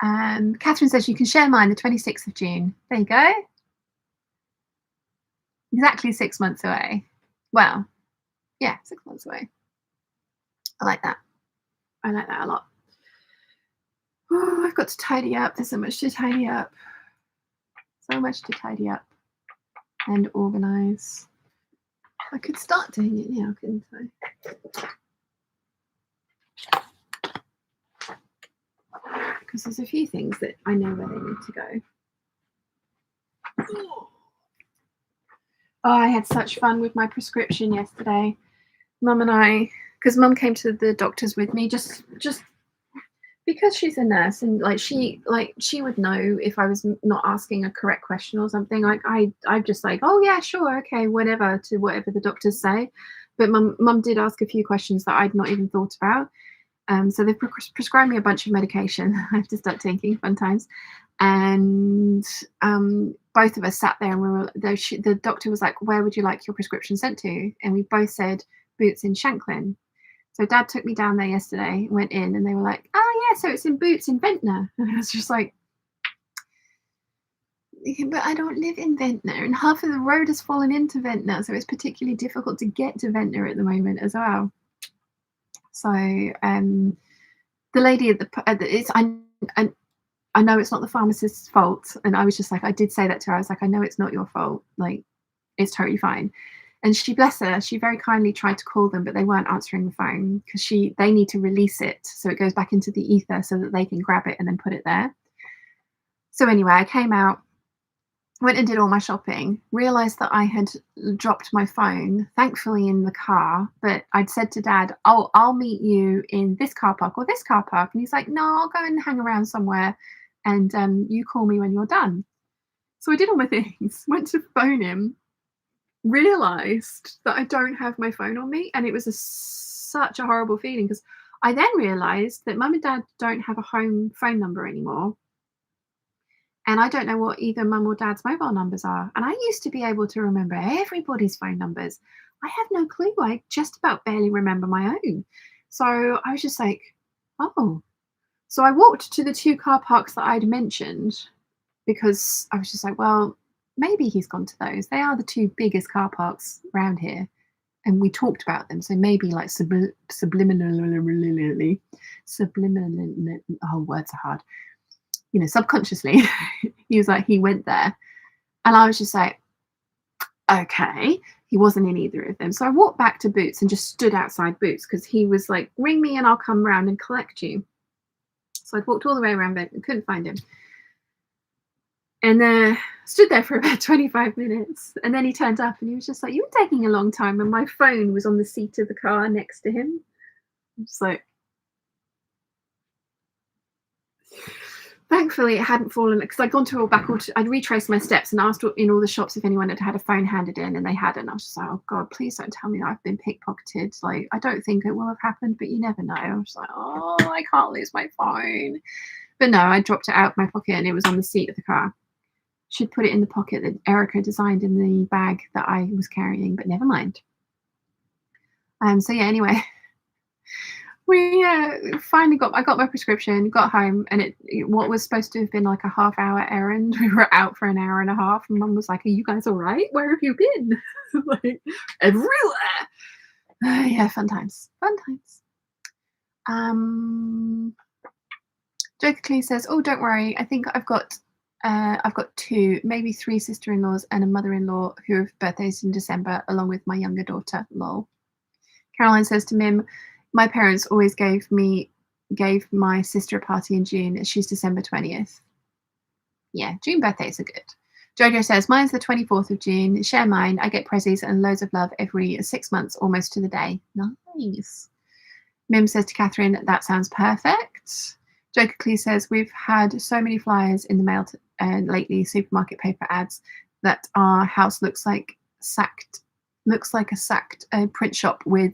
Catherine says, you can share mine the 26th of June. There you go. Exactly 6 months away. Well, yeah, 6 months away. I like that. I like that a lot. Oh, I've got to tidy up. There's so much to tidy up. So much to tidy up and organize. I could start doing it now, couldn't I? Because there's a few things that I know where they need to go. Oh, I had such fun with my prescription yesterday. Mum and I, because Mum came to the doctors with me just because she's a nurse and she would know if I was not asking a correct question or something. I'm just like, oh yeah, sure, okay, whatever, to whatever the doctors say. But Mum did ask a few questions that I'd not even thought about. So they prescribed me a bunch of medication. I have to start taking, fun times. And both of us sat there and the doctor was like, where would you like your prescription sent to? And we both said Boots in Shanklin. So Dad took me down there yesterday, went in, and they were like, oh yeah, so it's in Boots in Ventnor. And I was just like, but I don't live in Ventnor, and half of the road has fallen into Ventnor, so it's particularly difficult to get to Ventnor at the moment as well. So the lady at I know it's not the pharmacist's fault, and I was just like, I did say that to her. I was like, I know it's not your fault. Like, it's totally fine. And she, bless her, she very kindly tried to call them, but they weren't answering the phone because they need to release it so it goes back into the ether so that they can grab it and then put it there. So anyway, I came out, went and did all my shopping, realised that I had dropped my phone, thankfully in the car, but I'd said to Dad, oh, I'll meet you in this car park or this car park. And he's like, no, I'll go and hang around somewhere and you call me when you're done. So I did all my things, went to phone him, realised that I don't have my phone on me, and it was such a horrible feeling because I then realised that Mum and Dad don't have a home phone number anymore. And I don't know what either Mum or Dad's mobile numbers are. And I used to be able to remember everybody's phone numbers. I have no clue. I just about barely remember my own. So I was just like, oh. So I walked to the 2 car parks that I'd mentioned because I was just like, well, maybe he's gone to those. They are the 2 biggest car parks around here. And we talked about them. So maybe like subliminally, oh, words are hard. You know, subconsciously, he was like, he went there. And I was just like, okay, he wasn't in either of them. So I walked back to Boots and just stood outside Boots because he was like, ring me and I'll come round and collect you. So I'd walked all the way around there and couldn't find him. And stood there for about 25 minutes. And then he turned up and he was just like, you were taking a long time. And my phone was on the seat of the car next to him. I'm just like, thankfully, it hadn't fallen because I'd gone to I'd retraced my steps and asked in all the shops if anyone had had a phone handed in, and they hadn't. I was just like, oh God, please don't tell me that I've been pickpocketed. Like, I don't think it will have happened, but you never know. I was like, oh, I can't lose my phone. But no, I dropped it out of my pocket and it was on the seat of the car. Should put it in the pocket that Erica designed in the bag that I was carrying, but never mind. So yeah, anyway. We finally I got my prescription, got home, and what was supposed to have been like a half-hour errand, we were out for an hour and a half, and Mum was like, are you guys all right? Where have you been? Like, everywhere. Yeah, fun times. Jokingly says, oh, don't worry, I think I've got 2, maybe 3 sister-in-laws and a mother-in-law who have birthdays in December, along with my younger daughter, lol. Caroline says to Mim, my parents always gave my sister a party in June. She's December 20th. Yeah, June birthdays are good. Jojo says, mine's the 24th of June. Share mine. I get prezzies and loads of love every 6 months, almost to the day. Nice. Mim says to Catherine, that sounds perfect. Jokingly says, we've had so many flyers in the mail lately supermarket paper ads that our house looks like a sacked print shop with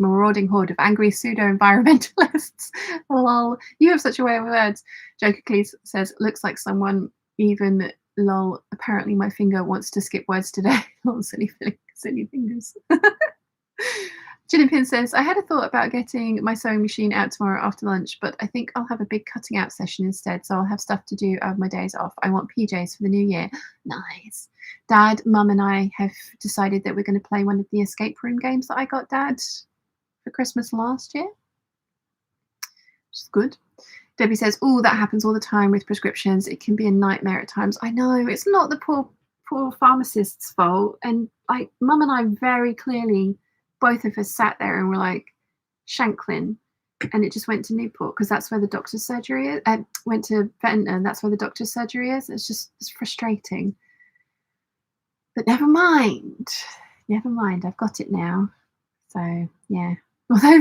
marauding horde of angry pseudo-environmentalists. Lol. You have such a way of words. Joker Cleese says, looks like someone even. Lol. Apparently my finger wants to skip words today. Lol, silly fingers. Gin and Pin says, I had a thought about getting my sewing machine out tomorrow after lunch, but I think I'll have a big cutting out session instead, so I'll have stuff to do out of my days off. I want PJs for the new year. Nice. Dad, Mum and I have decided that we're going to play one of the escape room games that I got Dad for Christmas last year, which is good. Debbie says, oh, that happens all the time with prescriptions. It can be a nightmare at times. I know, it's not the poor pharmacist's fault. And like Mum and I very clearly, both of us sat there and were like, Shanklin, and it just went to Newport because that's where the doctor's surgery is. Went to Ventnor, and that's where the doctor's surgery is. It's frustrating. But never mind. I've got it now. So yeah. Although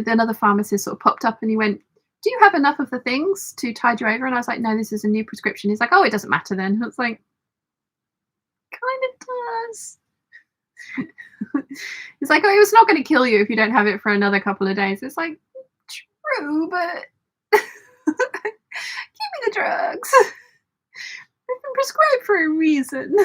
another pharmacist sort of popped up and he went, do you have enough of the things to tide you over? And I was like, no, this is a new prescription. He's like, oh, it doesn't matter then. I was like, kind of does. It's like, oh, it was not going to kill you if you don't have it for another couple of days. It's like, true, but give me the drugs. I've been prescribed for a reason.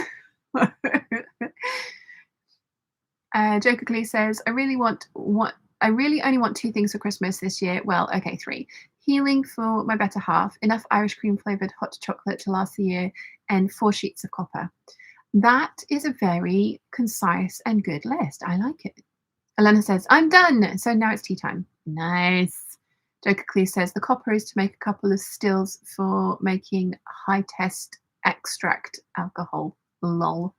Joker Clee says, I really only want 2 things for Christmas this year. Well, okay, 3. Healing for my better half, enough Irish cream flavoured hot chocolate to last the year, and 4 sheets of copper. That is a very concise and good list. I like it. Elena says, I'm done. So now it's tea time. Nice. Joker Clee says, the copper is to make a couple of stills for making high test extract alcohol. Lol.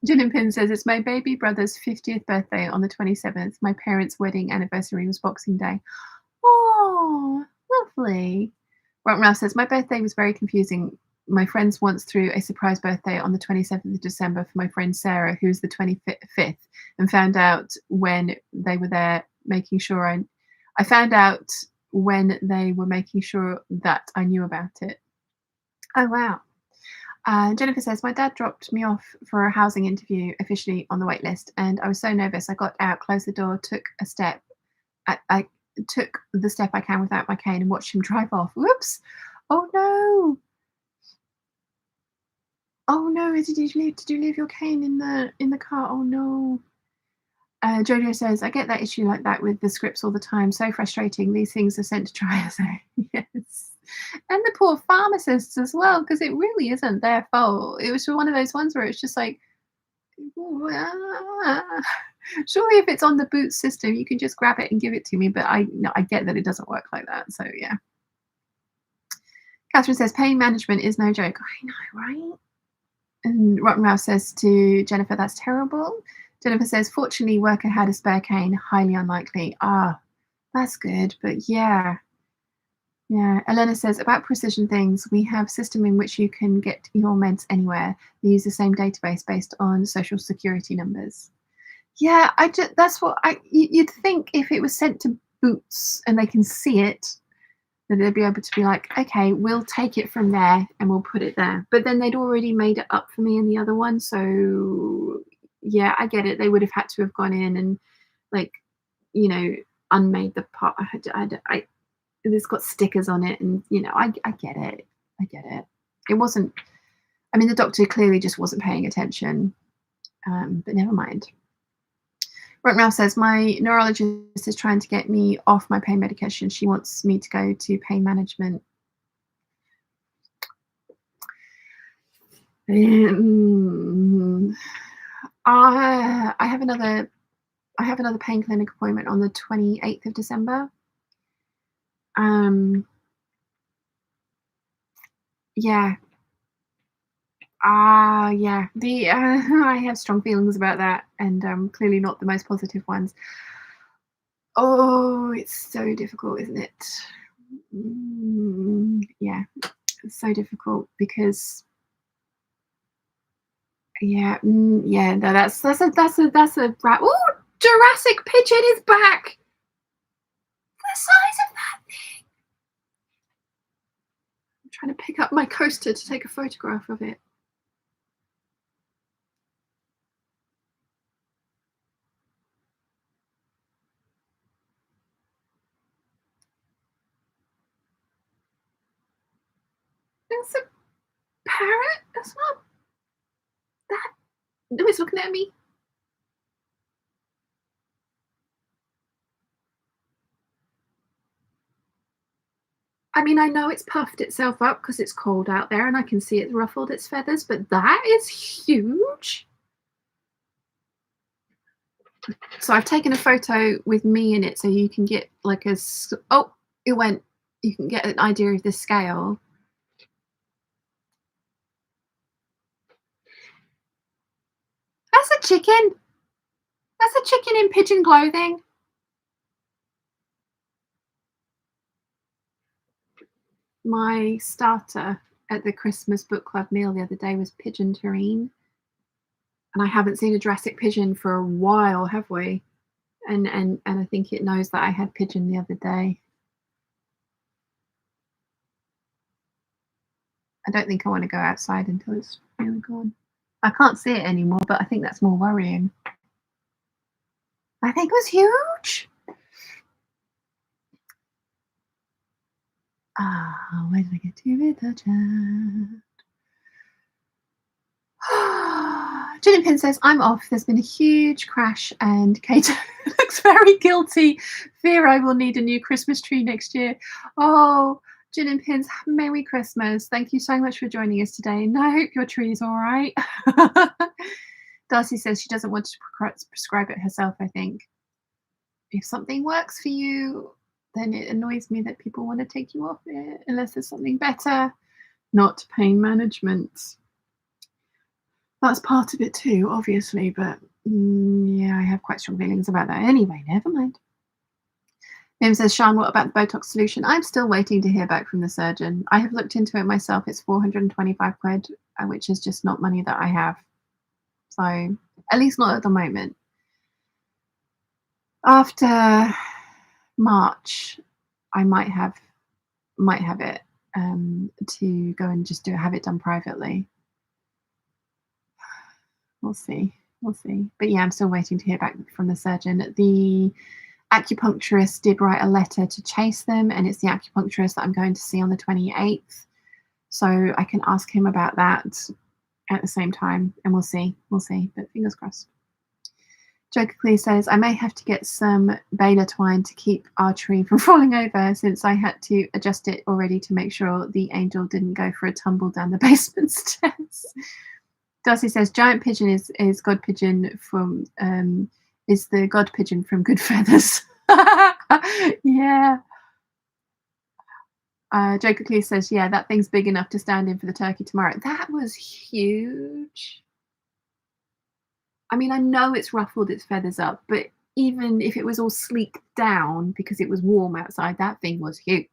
Gin and Pin says, it's my baby brother's 50th birthday on the 27th. My parents' wedding anniversary was Boxing Day. Oh, lovely. Ralph says, my birthday was very confusing. My friends once threw a surprise birthday on the 27th of December for my friend Sarah, who's the 25th, and found out when they were there making sure I found out when they were making sure that I knew about it. Oh, wow. Jennifer says, my dad dropped me off for a housing interview officially on the wait list, and I was so nervous. I got out, closed the door, took a step. I took the step I can without my cane and watched him drive off. Whoops. Oh, no. Oh no! Did you leave your cane in the car? Oh no! Jojo says, I get that issue like that with the scripts all the time. So frustrating. These things are sent to try us out. Yes, and the poor pharmacists as well, because it really isn't their fault. It was one of those ones where it's just like, surely if it's on the boot system, you can just grab it and give it to me. But I get that it doesn't work like that. So yeah. Catherine says, pain management is no joke. I know, right? And Rotten Ralph says to Jennifer, that's terrible. Jennifer says, fortunately, worker had a spare cane. Highly unlikely. Ah, that's good. But yeah. Elena says, about precision things, we have a system in which you can get your meds anywhere. They use the same database based on social security numbers. Yeah, that's what you'd think if it was sent to Boots and they can see it, that they'd be able to be like, okay, we'll take it from there and we'll put it there. But then they'd already made it up for me in the other one. So yeah, I get it. They would have had to have gone in and like, unmade the part. It's got stickers on it, and I get it. It wasn't. I mean, the doctor clearly just wasn't paying attention. But never mind. Ralph says, my neurologist is trying to get me off my pain medication. She wants me to go to pain management. I have another pain clinic appointment on the 28th of December. Yeah. Yeah. I have strong feelings about that, and clearly not the most positive ones. Oh, it's so difficult, isn't it? Yeah, it's so difficult because no, that's a rat. Oh, Jurassic Pigeon is back. The size of that thing. trying to pick up my coaster to take a photograph of it. It's a parrot. That's not that. No, it's looking at me. I mean, I know it's puffed itself up because it's cold out there and I can see it's ruffled its feathers, but that is huge. So I've taken a photo with me in it so you can get like oh, it went. You can get an idea of the scale. That's a chicken. That's a chicken in pigeon clothing. My starter at the Christmas book club meal the other day was pigeon terrine. And I haven't seen a Jurassic pigeon for a while, have we? And I think it knows that I had pigeon the other day. I don't think I want to go outside until it's really gone. I can't see it anymore, but I think that's more worrying. I think it was huge. Where did I get to with the chat? Gin Pin says, I'm off. There's been a huge crash and Kate looks very guilty. Fear I will need a new Christmas tree next year. Oh, Gin and Pins, Merry Christmas. Thank you so much for joining us today. And I hope your tree is all right. Darcy says she doesn't want to prescribe it herself, I think. If something works for you, then it annoys me that people want to take you off it unless there's something better. Not pain management. That's part of it too, obviously, but yeah, I have quite strong feelings about that. Anyway, never mind. Mim says, Sean, what about the Botox solution? I'm still waiting to hear back from the surgeon. I have looked into it myself. It's 425 quid, which is just not money that I have. So, at least not at the moment. After March, I might have it to go and just have it done privately. We'll see. But yeah, I'm still waiting to hear back from the surgeon. The acupuncturist did write a letter to chase them, and it's the acupuncturist that I'm going to see on the 28th. So I can ask him about that at the same time, and we'll see. But fingers crossed. Joker Clear says, I may have to get some baler twine to keep our tree from falling over, since I had to adjust it already to make sure the angel didn't go for a tumble down the basement stairs. Darcy says, giant pigeon is god pigeon from is the god pigeon from Good Feathers. Yeah. Joker Clear says, yeah, that thing's big enough to stand in for the turkey tomorrow. That was huge. I mean, I know it's ruffled its feathers up, but even if it was all sleeked down because it was warm outside, that thing was huge.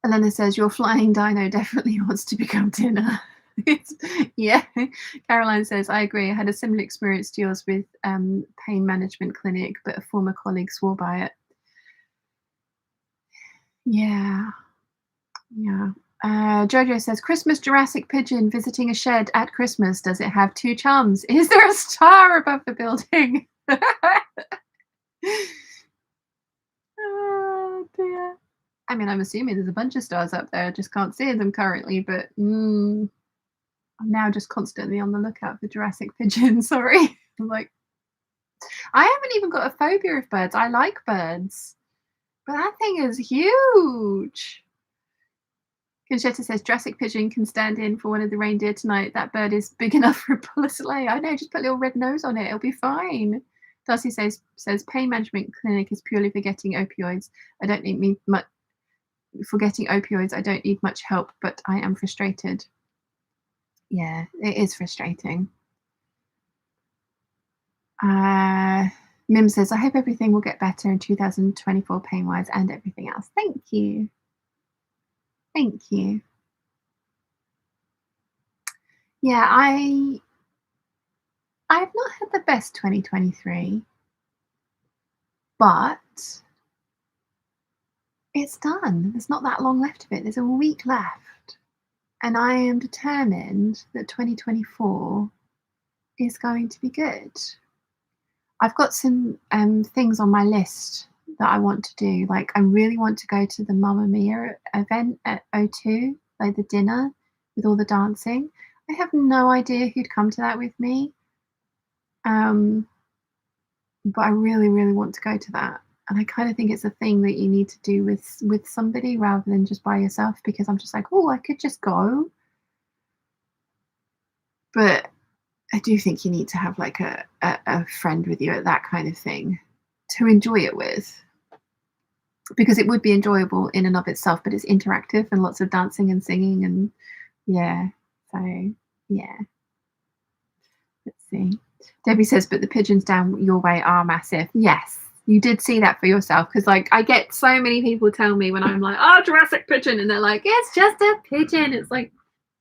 Elena says, your flying dino definitely wants to become dinner. Yeah. Caroline says, I agree. I had a similar experience to yours with pain management clinic, but a former colleague swore by it. Yeah. Jojo says, Christmas Jurassic pigeon visiting a shed at Christmas. Does it have two chums? Is there a star above the building? Oh dear. I mean, I'm assuming there's a bunch of stars up there. I just can't see them currently, but I'm now just constantly on the lookout for Jurassic pigeons. Sorry. I'm like, I haven't even got a phobia of birds. I like birds, but that thing is huge. Conchetta says, Jurassic pigeon can stand in for one of the reindeer tonight. That bird is big enough for a pull a sleigh. I know, just put a little red nose on it. It'll be fine. Darcy says pain management clinic is purely for getting opioids. I don't need much for getting opioids. I don't need much help, but I am frustrated. Yeah, it is frustrating. Mim says, I hope everything will get better in 2024 pain-wise and everything else. Thank you. Yeah, I've not had the best 2023, but it's done. There's not that long left of it. There's a week left. And I am determined that 2024 is going to be good. I've got some things on my list that I want to do. Like, I really want to go to the Mamma Mia event at O2, like the dinner with all the dancing. I have no idea who'd come to that with me. But I really, really want to go to that. And I kind of think it's a thing that you need to do with somebody rather than just by yourself, because I'm just like, oh, I could just go. But I do think you need to have like a friend with you at that kind of thing to enjoy it with. Because it would be enjoyable in and of itself, but it's interactive and lots of dancing and singing and yeah. So yeah. Let's see. Debbie says, but the pigeons down your way are massive. Yes, you did see that for yourself, because like I get so many people tell me when I'm like, oh, Jurassic pigeon, and they're like, it's just a pigeon. It's like,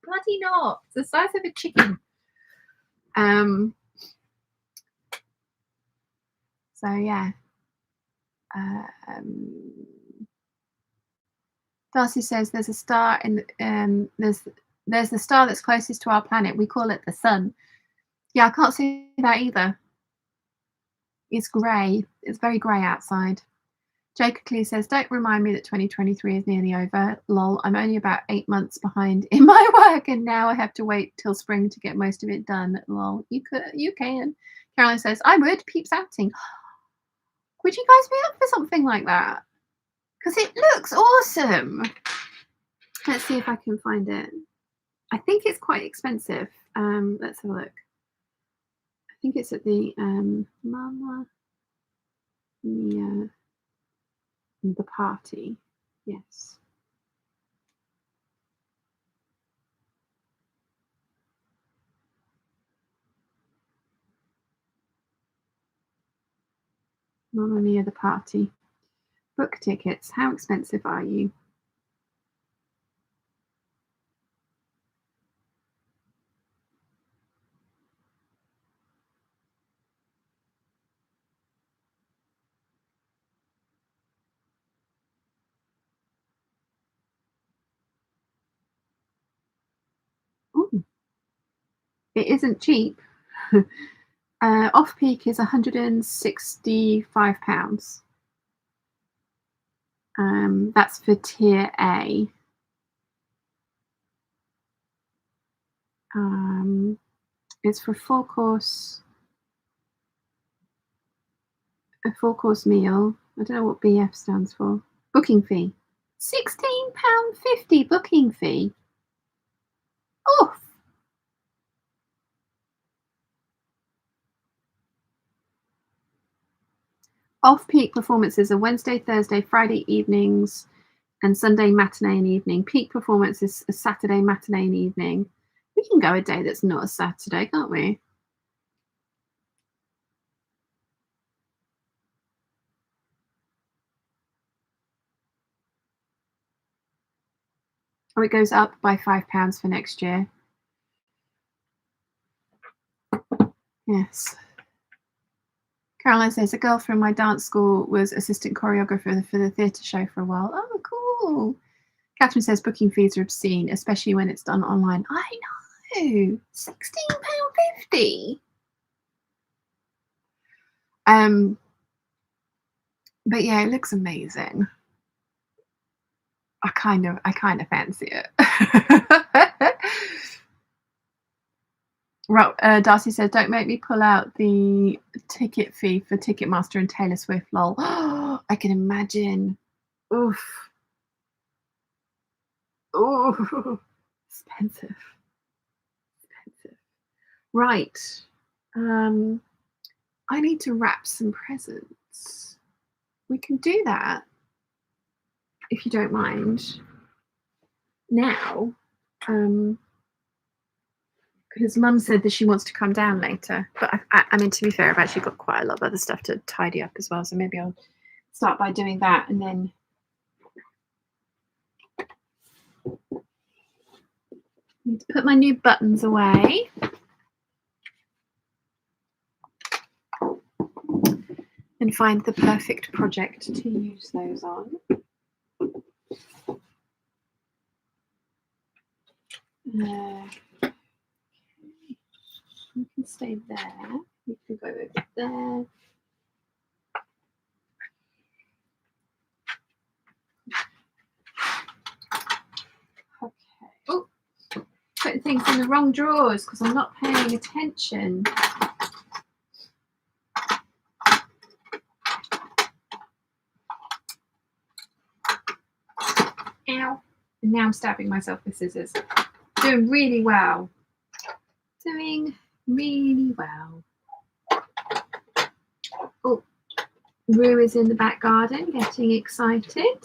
bloody not. It's the size of a chicken. So yeah. Darcy says there's a star in there's the star that's closest to our planet. We call it the sun. Yeah, I can't see that either. It's grey. It's very grey outside. Jacob Clee says, don't remind me that 2023 is nearly over. Lol, I'm only about 8 months behind in my work, and now I have to wait till spring to get most of it done. Lol, you can. Caroline says, I would. Peeps outing. Would you guys be up for something like that? Because it looks awesome. Let's see if I can find it. I think it's quite expensive. Let's have a look. I think it's at the Mamma Mia. The party, yes. Mamma Mia, the party. Book tickets. How expensive are you? Ooh, it isn't cheap. Off peak is £165. That's for tier A. It's for a full course meal. I don't know what BF stands for. Booking fee. £16.50 booking fee. Oh, off-peak performances are Wednesday, Thursday, Friday evenings, and Sunday matinee and evening. Peak performance is a Saturday matinee and evening. We can go a day that's not a Saturday, can't we? Oh, it goes up by £5 for next year. Yes. Caroline says, a girl from my dance school was assistant choreographer for the theatre show for a while. Oh, cool. Catherine says, booking fees are obscene, especially when it's done online. I know. £16.50. But yeah, it looks amazing. I kind of fancy it. Well, Darcy says, don't make me pull out the ticket fee for Ticketmaster and Taylor Swift, lol. I can imagine. Oof. Ooh. Expensive. Right. I need to wrap some presents. We can do that, if you don't mind. Now, because Mum said that she wants to come down later, but I mean, to be fair, I've actually got quite a lot of other stuff to tidy up as well, so maybe I'll start by doing that, and then need to put my new buttons away. And find the perfect project to use those on. You can stay there. You can go over there. Okay. Oh, putting things in the wrong drawers because I'm not paying attention. Ow. And now I'm stabbing myself with scissors. Doing really well. Doing really well. Oh, Rue is in the back garden getting excited.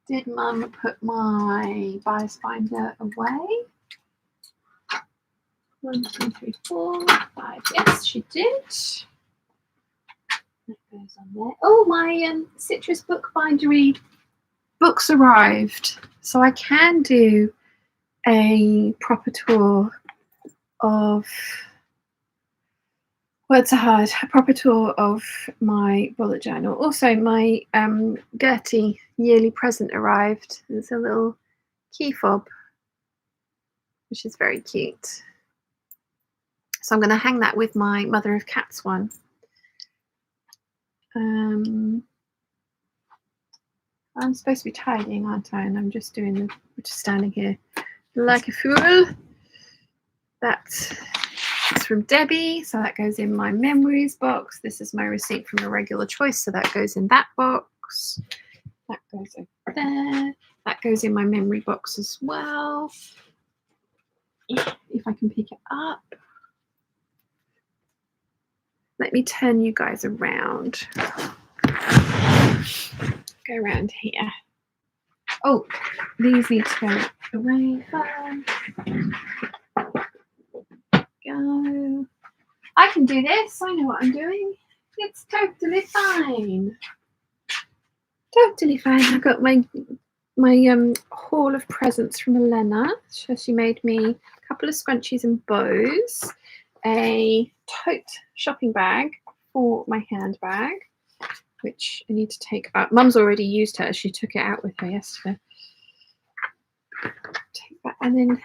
Did Mum put my bias finder away? 1, 2, 3, 4, 5. Yes, she did. That goes on there. Oh, my citrus book bindery books arrived, so I can do a proper tour of Words Are Hard, a proper tour of my bullet journal. Also, my Gertie yearly present arrived. It's a little key fob, which is very cute. So I'm going to hang that with my Mother of Cats one. I'm supposed to be tidying, aren't I? And I'm just standing here like a fool. That's from Debbie, so that goes in my memories box. This is my receipt from a regular choice, so that goes in that box. That goes over there. That goes in my memory box as well. If I can pick it up. Let me turn you guys around. Go around here. Oh, these need to go away first. Go. I can do this. I know what I'm doing. It's totally fine. Totally fine. I got my haul of presents from Elena. So she made me a couple of scrunchies and bows, a tote shopping bag for my handbag, which I need to take out. Mum's already used hers. She took it out with her yesterday. Take that, and then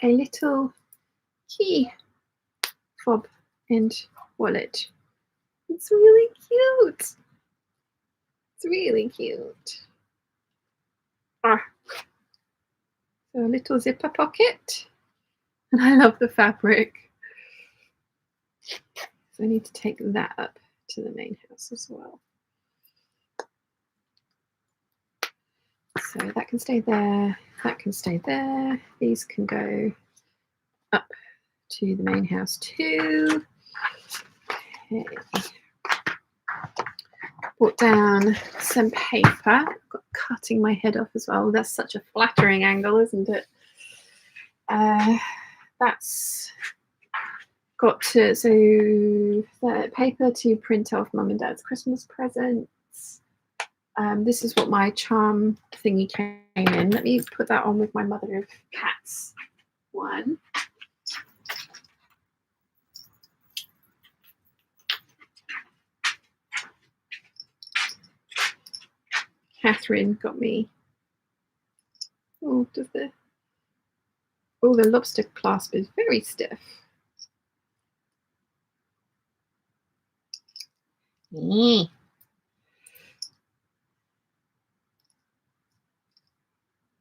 a little key fob and wallet. It's really cute. It's really cute. So a little zipper pocket, and I love the fabric. So I need to take that up to the main house as well. So that can stay there, that can stay there. These can go up to the main house too. Okay. Brought down some paper. I've got cutting my head off as well. That's such a flattering angle, isn't it? That's got to, so the paper to print off Mum and Dad's Christmas presents. This is what my charm thingy came in. Let me put that on with my Mother of Cats one. Catherine got me. Oh, the lobster clasp is very stiff.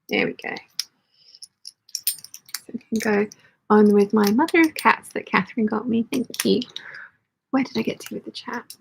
There we go. So we can go on with my Mother of Cats that Catherine got me. Thank you. Where did I get to with the chat?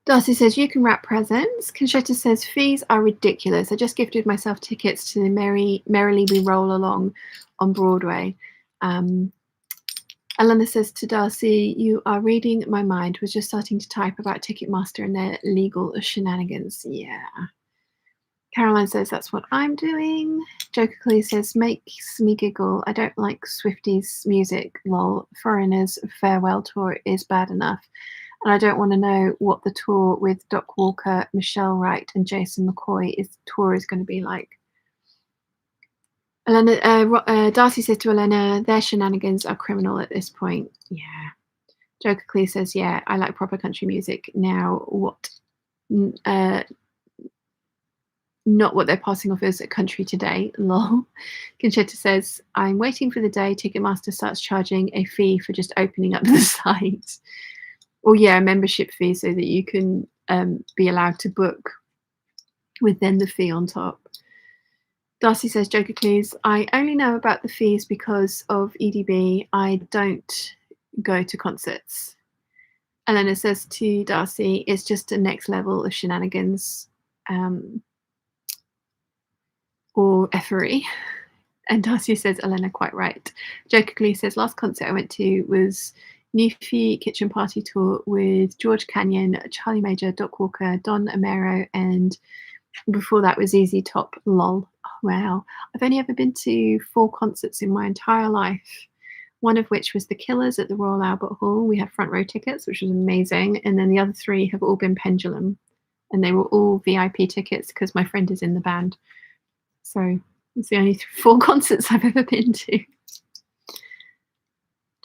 Darcy says, you can wrap presents. Conchetta says, fees are ridiculous. I just gifted myself tickets to the Merrily We Roll Along on Broadway. Elena says to Darcy, you are reading my mind. Was just starting to type about Ticketmaster and their legal shenanigans. Yeah. Caroline says, that's what I'm doing. Joker Clee says, makes me giggle. I don't like Swifties music. Lol. Foreigners farewell tour is bad enough. And I don't want to know what the tour with Doc Walker, Michelle Wright, and Jason McCoy is going to be like. Elena, Darcy says to Elena, their shenanigans are criminal at this point. Yeah. Joker Clee says, yeah, I like proper country music now. What? Not what they're passing off as a country today. Lol. Conchetta says, I'm waiting for the day Ticketmaster starts charging a fee for just opening up the site. Or yeah, a membership fee so that you can be allowed to book with then the fee on top. Darcy says, Joker Cleese, I only know about the fees because of EDB. I don't go to concerts. Elena says to Darcy, it's just a next level of shenanigans or effery. And Darcy says, Elena, quite right. Joker Cleese says, last concert I went to was Newfie Kitchen Party Tour with George Canyon, Charlie Major, Doc Walker, Don Amero, and before that was ZZ Top. Lol. Oh, wow. I've only ever been to 4 concerts in my entire life, one of which was The Killers at the Royal Albert Hall. We had front row tickets, which was amazing. And then the other 3 have all been Pendulum. And they were all VIP tickets because my friend is in the band. So it's the only 4 concerts I've ever been to.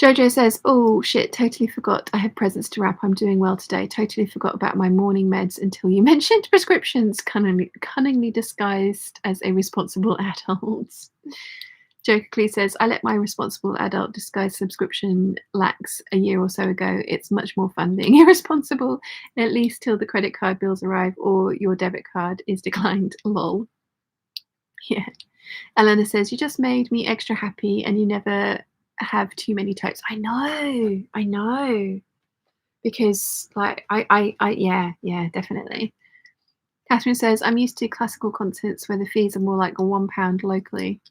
Jojo says, oh shit, totally forgot I have presents to wrap. I'm doing well today. Totally forgot about my morning meds until you mentioned prescriptions, cunningly disguised as a responsible adult. Joker Clee says, I let my responsible adult disguise subscription lax a year or so ago. It's much more fun being irresponsible, at least till the credit card bills arrive or your debit card is declined. Lol. Yeah. Elena says, you just made me extra happy and you never have too many totes. I know. Because like I yeah, definitely. Catherine says, I'm used to classical concerts where the fees are more like £1 locally.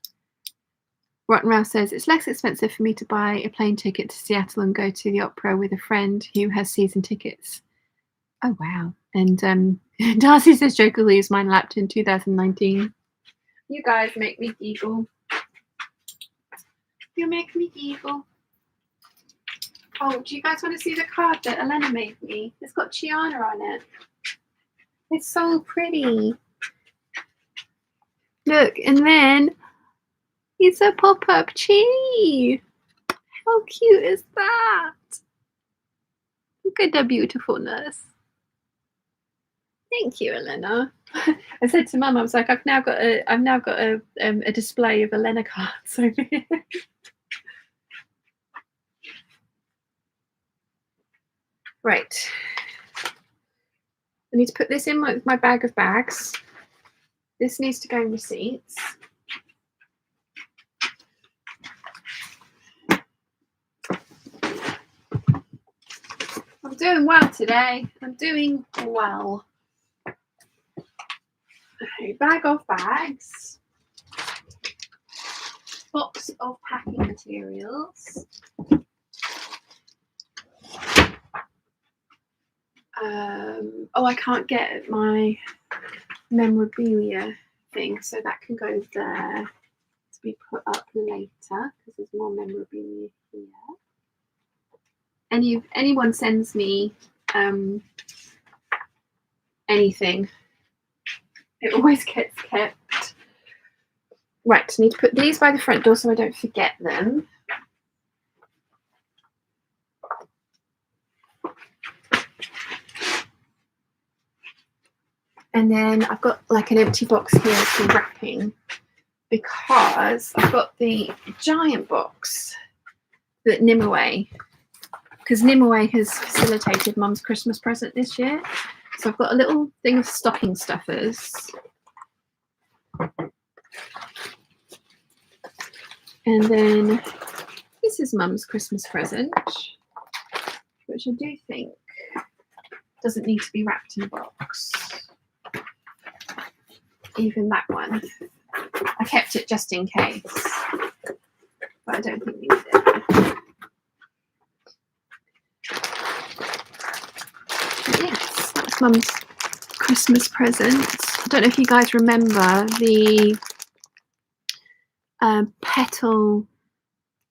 Rotten Rouse says, it's less expensive for me to buy a plane ticket to Seattle and go to the opera with a friend who has season tickets. Oh wow. And Darcy says, Joker leaves mine lapped in 2019. You guys make me giggle. You make me giggle. Oh, do you guys want to see the card that Elena made me? It's got Chiana on it. It's so pretty. Look, and then it's a pop-up chi. How cute is that? Look at the beautifulness. Thank you, Elena. I said to Mum, I was like, I've now got a display of Elena cards over here. Right. I need to put this in my bag of bags. This needs to go in receipts. I'm doing well today. I'm doing well. Okay, bag of bags. Box of packing materials. Oh, I can't get my memorabilia thing, so that can go there to be put up later because there's more memorabilia here. Anyone sends me anything, it always gets kept. Right, I need to put these by the front door so I don't forget them. And then I've got like an empty box here for wrapping because I've got the giant box that Nimue, because Nimue has facilitated Mum's Christmas present this year. So I've got a little thing of stocking stuffers. And then this is Mum's Christmas present, which I do think doesn't need to be wrapped in a box. Even that one. I kept it just in case, but I don't think we need it. Yes, that's Mum's Christmas present. I don't know if you guys remember the petal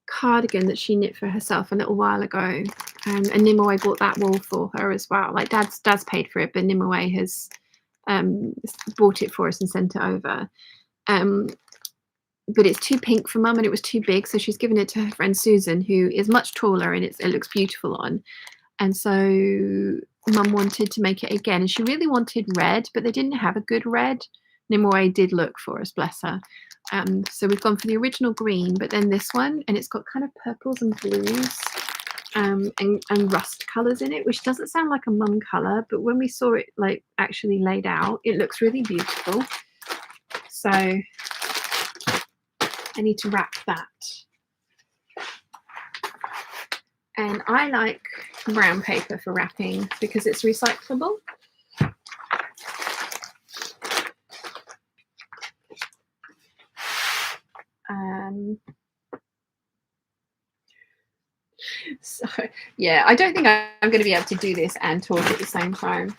cardigan that she knit for herself a little while ago, and Nimue bought that wool for her as well. Like Dad's paid for it, but Nimue has bought it for us and sent it over. but it's too pink for Mum and it was too big, so she's given it to her friend Susan, who is much taller, and it looks beautiful on. And so Mum wanted to make it again, and she really wanted red, but they didn't have a good red. Nimue did look for us, bless her. So we've gone for the original green, but then this one, and it's got kind of purples and blues and rust colours in it, which doesn't sound like a Mum colour, but when we saw it like actually laid out, it looks really beautiful. So I need to wrap that. And I like brown paper for wrapping because it's recyclable. So yeah, I don't think I'm going to be able to do this and talk at the same time.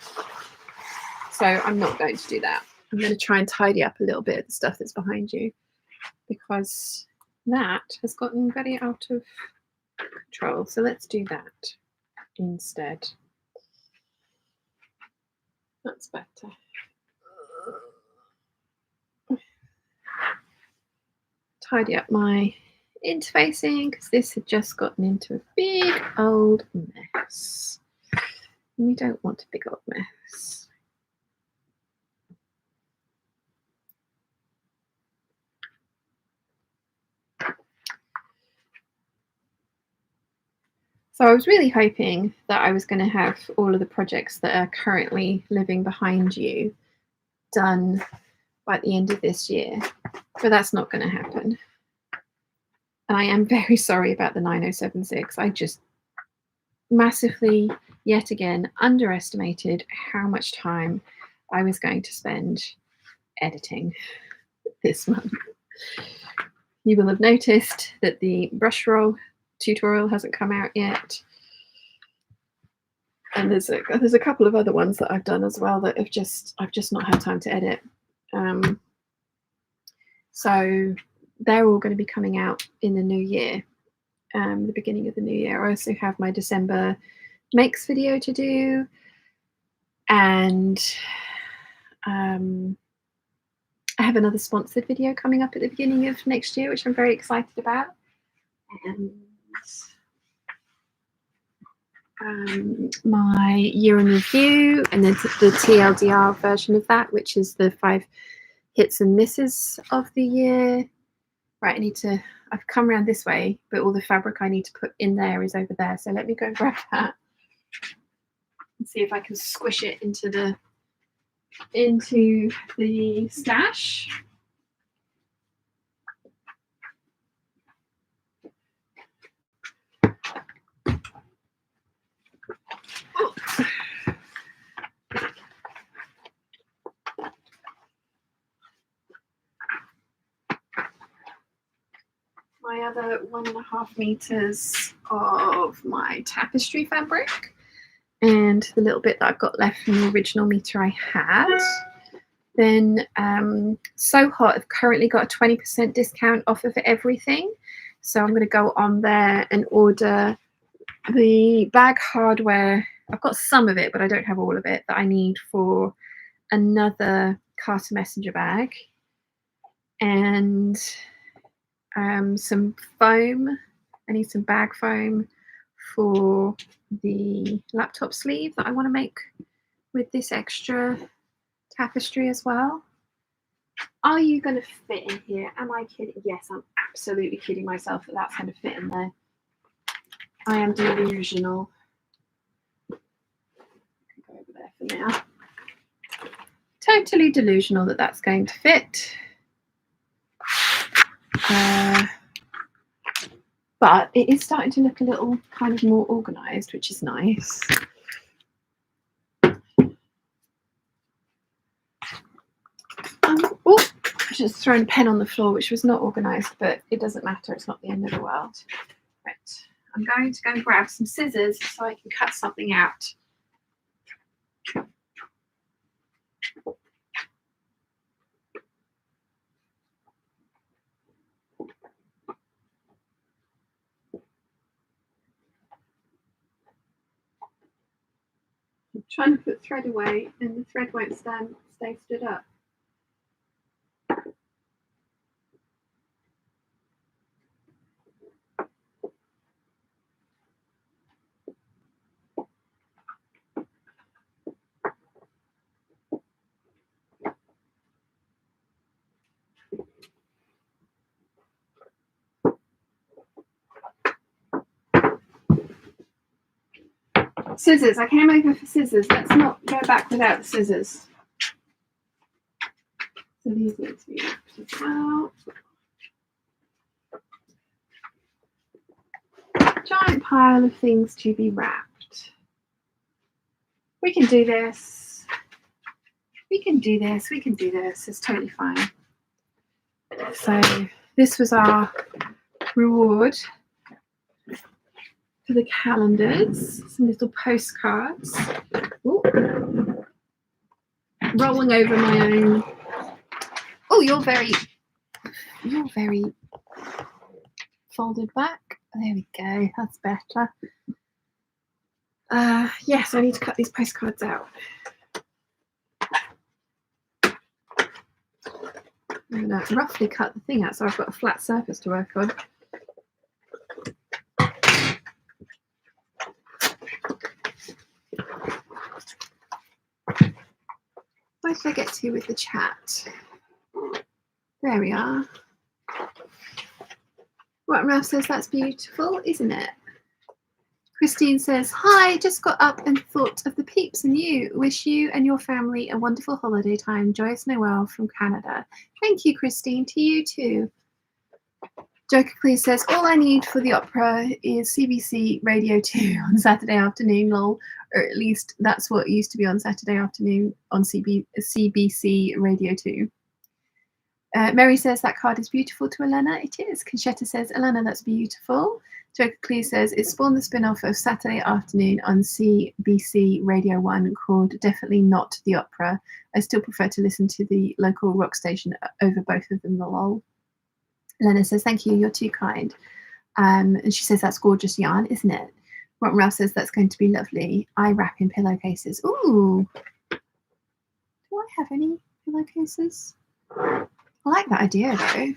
So I'm not going to do that. I'm going to try and tidy up a little bit of the stuff that's behind you, because that has gotten very out of control. So let's do that instead. That's better. Tidy up my interfacing, because this had just gotten into a big old mess. We don't want a big old mess. So I was really hoping that I was going to have all of the projects that are currently living behind you done by the end of this year, but that's not going to happen. And I am very sorry about the 9076. I just massively, yet again, underestimated how much time I was going to spend editing this month. You will have noticed that the brush roll tutorial hasn't come out yet. And there's a couple of other ones that I've done as well that I've just not had time to edit. So they're all going to be coming out in the new year, the beginning of the new year. I also have my December makes video to do, and I have another sponsored video coming up at the beginning of next year, which I'm very excited about. And my year in review, and then the TLDR version of that, which is the 5 hits and misses of the year. Right, I've come around this way, but all the fabric I need to put in there is over there. So let me go grab that and see if I can squish it into the stash. My other 1.5 meters of my tapestry fabric, and the little bit that I've got left from the original meter I had. Then So Hot have currently got a 20% discount offer for everything. So I'm going to go on there and order the bag hardware. I've got some of it, but I don't have all of it, that I need for another Carter Messenger bag. And some foam. I need some bag foam for the laptop sleeve that I want to make with this extra tapestry as well. Are you going to fit in here? Am I kidding? Yes, I'm absolutely kidding myself that that's going to fit in there. I am delusional. Go over there for now. Totally delusional that that's going to fit. But it is starting to look a little kind of more organised, which is nice. Oh, I just thrown a pen on the floor, which was not organised, but it doesn't matter. It's not the end of the world. Right, I'm going to go and grab some scissors so I can cut something out. I'm trying to put thread away, and the thread won't stay stood up. Scissors. I came over for scissors. Let's not go back without the scissors. So these need to be wrapped as well. Giant pile of things to be wrapped. We can do this. We can do this. We can do this. It's totally fine. So this was our reward for the calendars. Some little postcards. Ooh. Rolling over my own. Oh, you're very folded back. There we go. That's better. Yes, I need to cut these postcards out. I'm going to roughly cut the thing out so I've got a flat surface to work on. Where did I get to with the chat? There we are. What Ralph says, that's beautiful, isn't it? Christine says, hi, just got up and thought of the Peeps and you. Wish you and your family a wonderful holiday time. Joyous Noel from Canada. Thank you, Christine. To you too. Joker Clee says, all I need for the opera is CBC Radio 2 on Saturday afternoon, lol. Or at least that's what used to be on Saturday afternoon on CBC Radio 2. Mary says, that card is beautiful to Elena. It is. Conchetta says, Elena, that's beautiful. Joker Clee says, it's spawned the spin-off of Saturday Afternoon on CBC Radio 1 called Definitely Not the Opera. I still prefer to listen to the local rock station over both of them, lol. Elena says, thank you, you're too kind. And she says, that's gorgeous yarn, isn't it? Rotten Ralph says, that's going to be lovely. I wrap in pillowcases. Ooh. Do I have any pillowcases? I like that idea, though.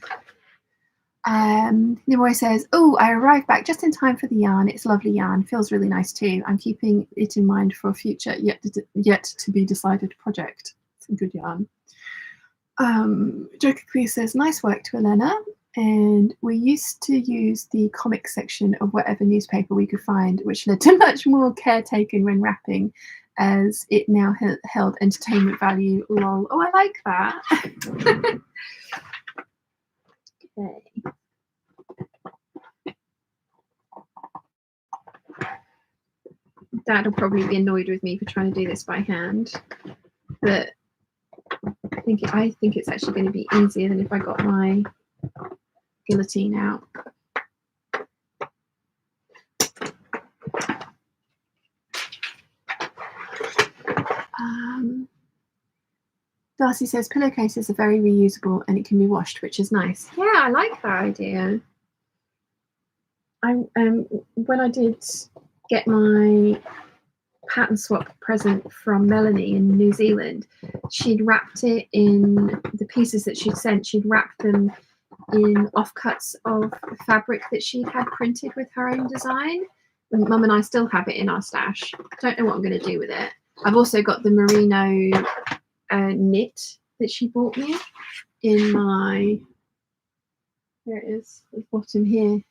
Nimoy says, oh, I arrived back just in time for the yarn. It's lovely yarn. Feels really nice, too. I'm keeping it in mind for a future yet to be decided project. It's a good yarn. Joker Clee says, nice work to Elena. And we used to use the comic section of whatever newspaper we could find, which led to much more care taken when wrapping, as it now held entertainment value. Lol. Oh, I like that. Okay. Dad will probably be annoyed with me for trying to do this by hand, but I think it's actually going to be easier than if I got my guillotine out. Darcy says pillowcases are very reusable and it can be washed, which is nice. Yeah, I like that idea. When I did get my pattern swap present from Melanie in New Zealand, she'd wrapped it in the pieces that she'd sent. She'd wrapped them in offcuts of fabric that she'd had printed with her own design. And Mum and I still have it in our stash. Don't know what I'm going to do with it. I've also got the merino knit that she bought me in my, there it is, the bottom here.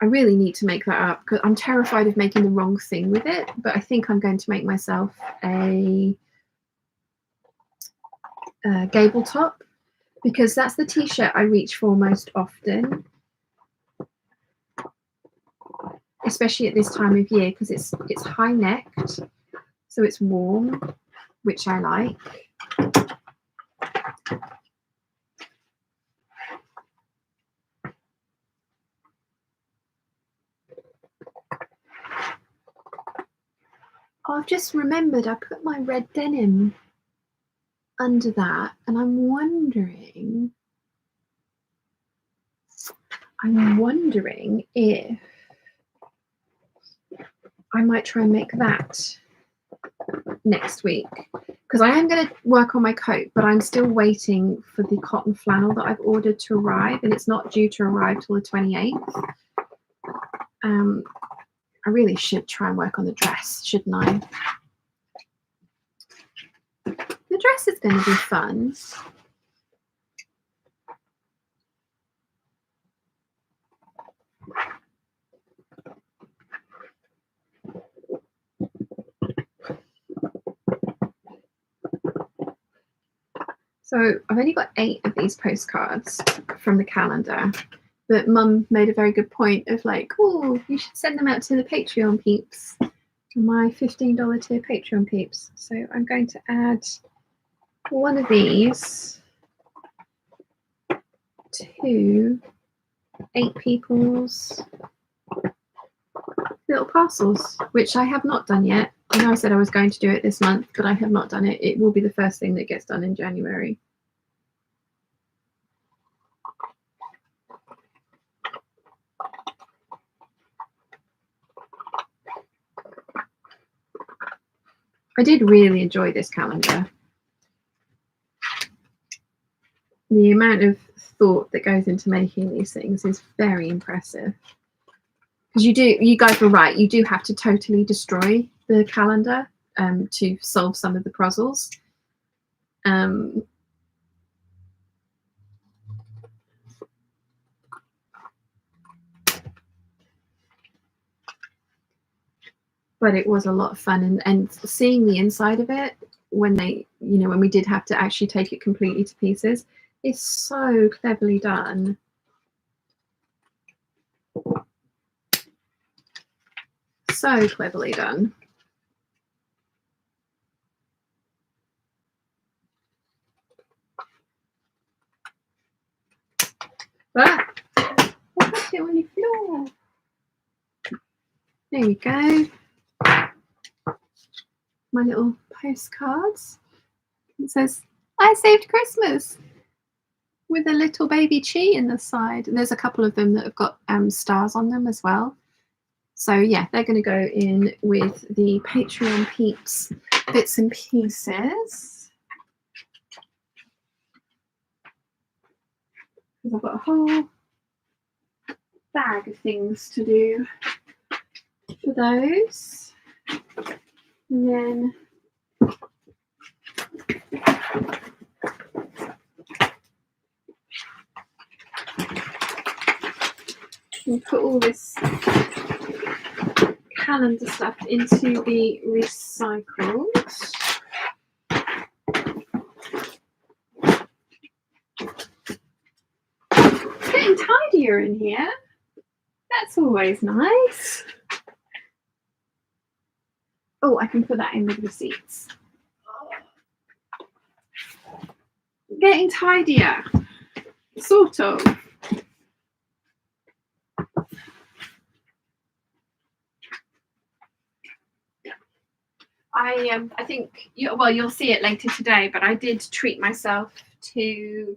I really need to make that up because I'm terrified of making the wrong thing with it, but I think I'm going to make myself a gable top, because that's the t-shirt I reach for most often, especially at this time of year, because it's high necked, so it's warm, which I like. Oh, I've just remembered I put my red denim under that, and I'm wondering if I might try and make that next week, because I am going to work on my coat, but I'm still waiting for the cotton flannel that I've ordered to arrive, and it's not due to arrive till the 28th. I really should try and work on the dress, shouldn't I? The dress is going to be fun. So I've only got 8 of these postcards from the calendar, but Mum made a very good point of like, oh, you should send them out to the Patreon peeps, my $15 tier Patreon peeps. So I'm going to add one of these to 8 people's little parcels, which I have not done yet. I know I said I was going to do it this month, but I have not done it. It will be the first thing that gets done in January. I did really enjoy this calendar. The amount of thought that goes into making these things is very impressive. Because you guys were right, you do have to totally destroy the calendar to solve some of the puzzles. But it was a lot of fun, and seeing the inside of it when when we did have to actually take it completely to pieces, is so cleverly done. So cleverly done. Ah, what's it on the floor? There we go. My little postcards. It says, I saved Christmas, with a little baby chi in the side. And there's a couple of them that have got stars on them as well. So yeah, they're going to go in with the Patreon peeps bits and pieces. Because I've got a whole bag of things to do for those. And then we'll put all this calendar stuff into the recycles. It's getting tidier in here. That's always nice. Oh, I can put that in with receipts. Getting tidier, sort of. I think you'll see it later today, but I did treat myself to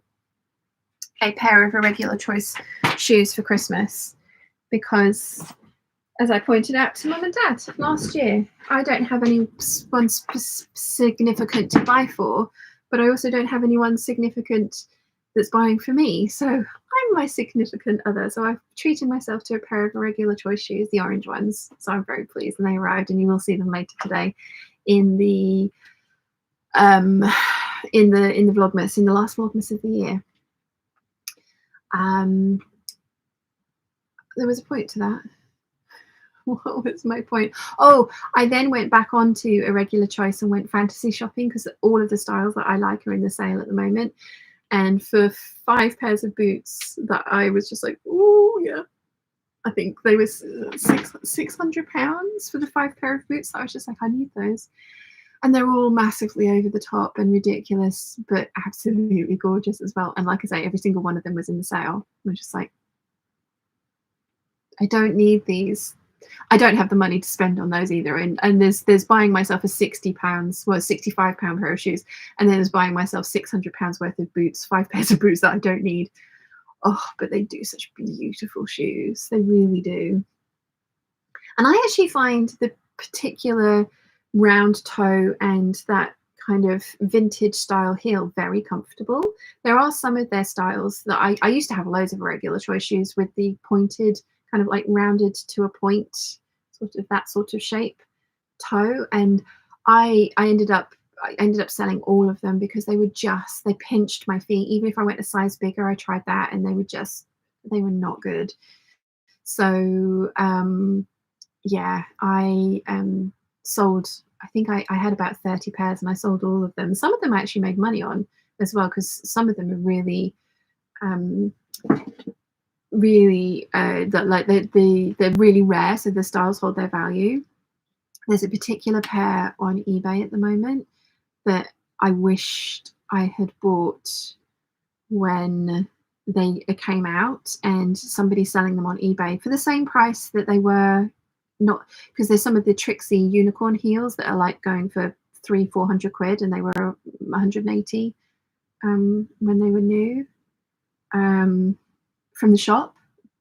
a pair of irregular choice shoes for Christmas because, as I pointed out to Mum and Dad last year, I don't have anyone significant to buy for, but I also don't have anyone significant that's buying for me. So I'm my significant other. So I've treated myself to a pair of irregular choice shoes, the orange ones. So I'm very pleased, and they arrived, and you will see them later today in the Vlogmas, in the last Vlogmas of the year. There was a point to that. What was my point? Oh, I then went back onto Irregular Choice and went fantasy shopping because all of the styles that I like are in the sale at the moment. And for 5 pairs of boots that I was just like, oh yeah, I think they were £600 for the 5 pair of boots. I was just like, I need those. And they're all massively over the top and ridiculous, but absolutely gorgeous as well. And like I say, every single one of them was in the sale. I'm just like, I don't need these. I don't have the money to spend on those either. And there's buying myself a £60, well, £65 pair of shoes, and then there's buying myself £600 worth of boots, 5 pairs of boots that I don't need. Oh, but they do such beautiful shoes. They really do. And I actually find the particular round toe and that kind of vintage style heel very comfortable. There are some of their styles that I used to have loads of irregular choice shoes with the pointed, kind of like rounded to a point, sort of that sort of shape toe, and I ended up selling all of them because they pinched my feet. Even if I went a size bigger, I tried that, and they were not good. So yeah, I sold, I think I had about 30 pairs, and I sold all of them. Some of them I actually made money on as well, because some of them are really really they're really rare, so the styles hold their value. There's a particular pair on eBay at the moment that I wished I had bought when they came out, and somebody's selling them on eBay for the same price that they were, not because there's some of the tricksy unicorn heels that are like going for 300-400 quid, and they were 180 when they were new from the shop.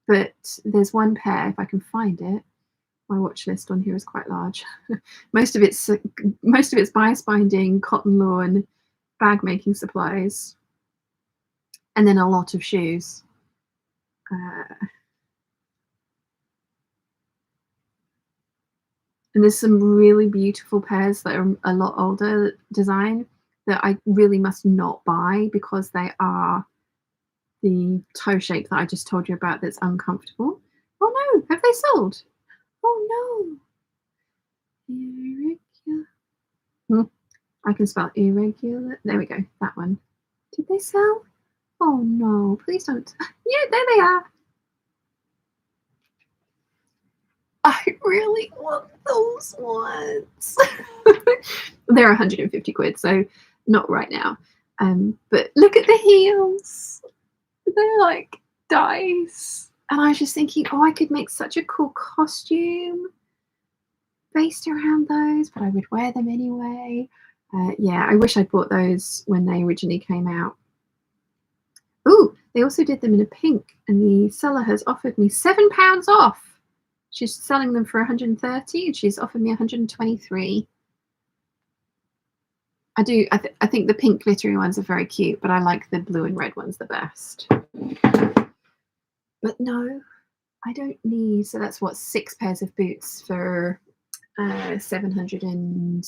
But there's one pair, if I can find it. My watch list on here is quite large. most of it's bias binding, cotton lawn, bag making supplies, and then a lot of shoes. And there's some really beautiful pairs that are a lot older design that I really must not buy because they are the toe shape that I just told you about that's uncomfortable. Oh no, have they sold? Oh no. Irregular. I can spell irregular. There we go, that one. Did they sell? Oh no, please don't. Yeah, there they are. I really want those ones. They're 150 quid, so not right now. But look at the heels. They're like dice. And I was just thinking, oh, I could make such a cool costume based around those, but I would wear them anyway. Yeah, I wish I bought those when they originally came out. Ooh, they also did them in a pink, and the seller has offered me £7 off. She's selling them for 130, and she's offered me 123. I think the pink glittery ones are very cute, but I like the blue and red ones the best. But no, I don't need. So that's what, 6 pairs of boots for 810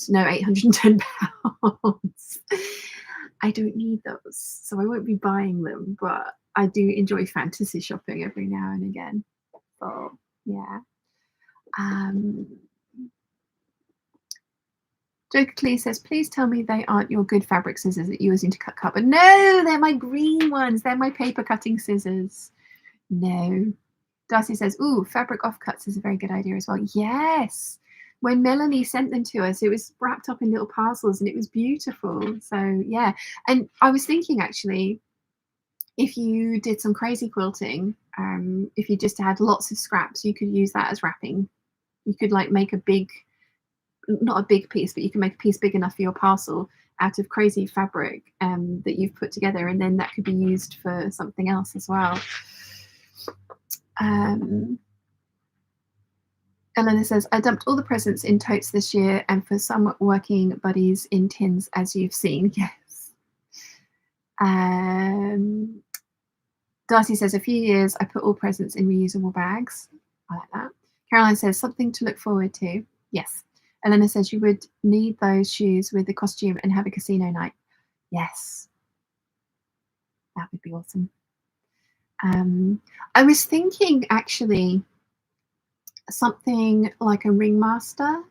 pounds. I don't need those, so I won't be buying them, but I do enjoy fantasy shopping every now and again. So yeah. Joker Clee says, please tell me they aren't your good fabric scissors that you're using to cut cardboard. No, they're my green ones. They're my paper cutting scissors. No. Darcy says, ooh, fabric offcuts is a very good idea as well. Yes. When Melanie sent them to us, it was wrapped up in little parcels and it was beautiful. So yeah. And I was thinking, actually, if you did some crazy quilting, if you just had lots of scraps, you could use that as wrapping. You could like make a big, not a big piece, but you can make a piece big enough for your parcel out of crazy fabric that you've put together, and then that could be used for something else as well. Elena says, I dumped all the presents in totes this year, and for some working buddies in tins, as you've seen. Yes. Darcy says, a few years I put all presents in reusable bags. I like that. Caroline says, something to look forward to. Yes. Elena says, you would need those shoes with the costume and have a casino night. Yes. That would be awesome. I was thinking, actually, something like a ringmaster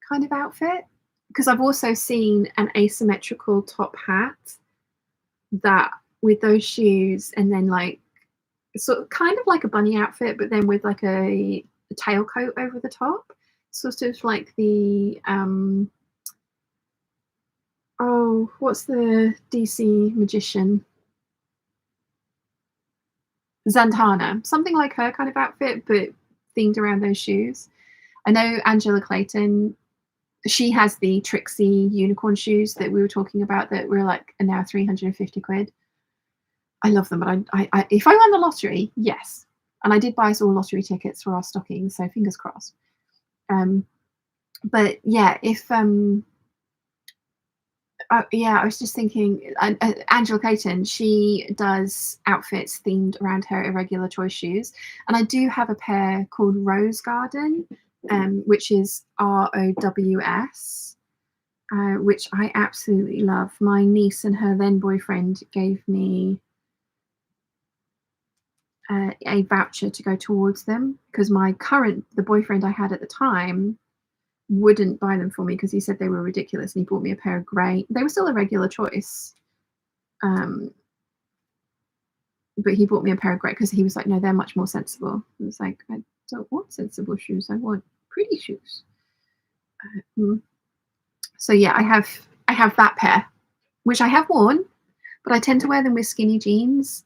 kind of outfit, because I've also seen an asymmetrical top hat that with those shoes, and then like sort of kind of like a bunny outfit, but then with like a tailcoat over the top, sort of like the oh, what's the DC magician? Zantana, something like her kind of outfit, but themed around those shoes. I know Angela Clayton, she has the tricksy unicorn shoes that we were talking about that were like are now 350 quid. I love them, but I if I won the lottery, yes. And I did buy us all lottery tickets for our stockings, so fingers crossed. But yeah, if yeah, I was just thinking, Angela Clayton, she does outfits themed around her irregular choice shoes, and I do have a pair called Rose Garden, which is ROWS, which I absolutely love. My niece and her then boyfriend gave me a voucher to go towards them, because the boyfriend I had at the time wouldn't buy them for me because he said they were ridiculous, and he bought me a pair of grey. They were still a regular choice, But he bought me a pair of grey because he was like, no, they're much more sensible. I was like, I don't want sensible shoes. I want pretty shoes. So yeah, I have that pair, which I have worn, but I tend to wear them with skinny jeans.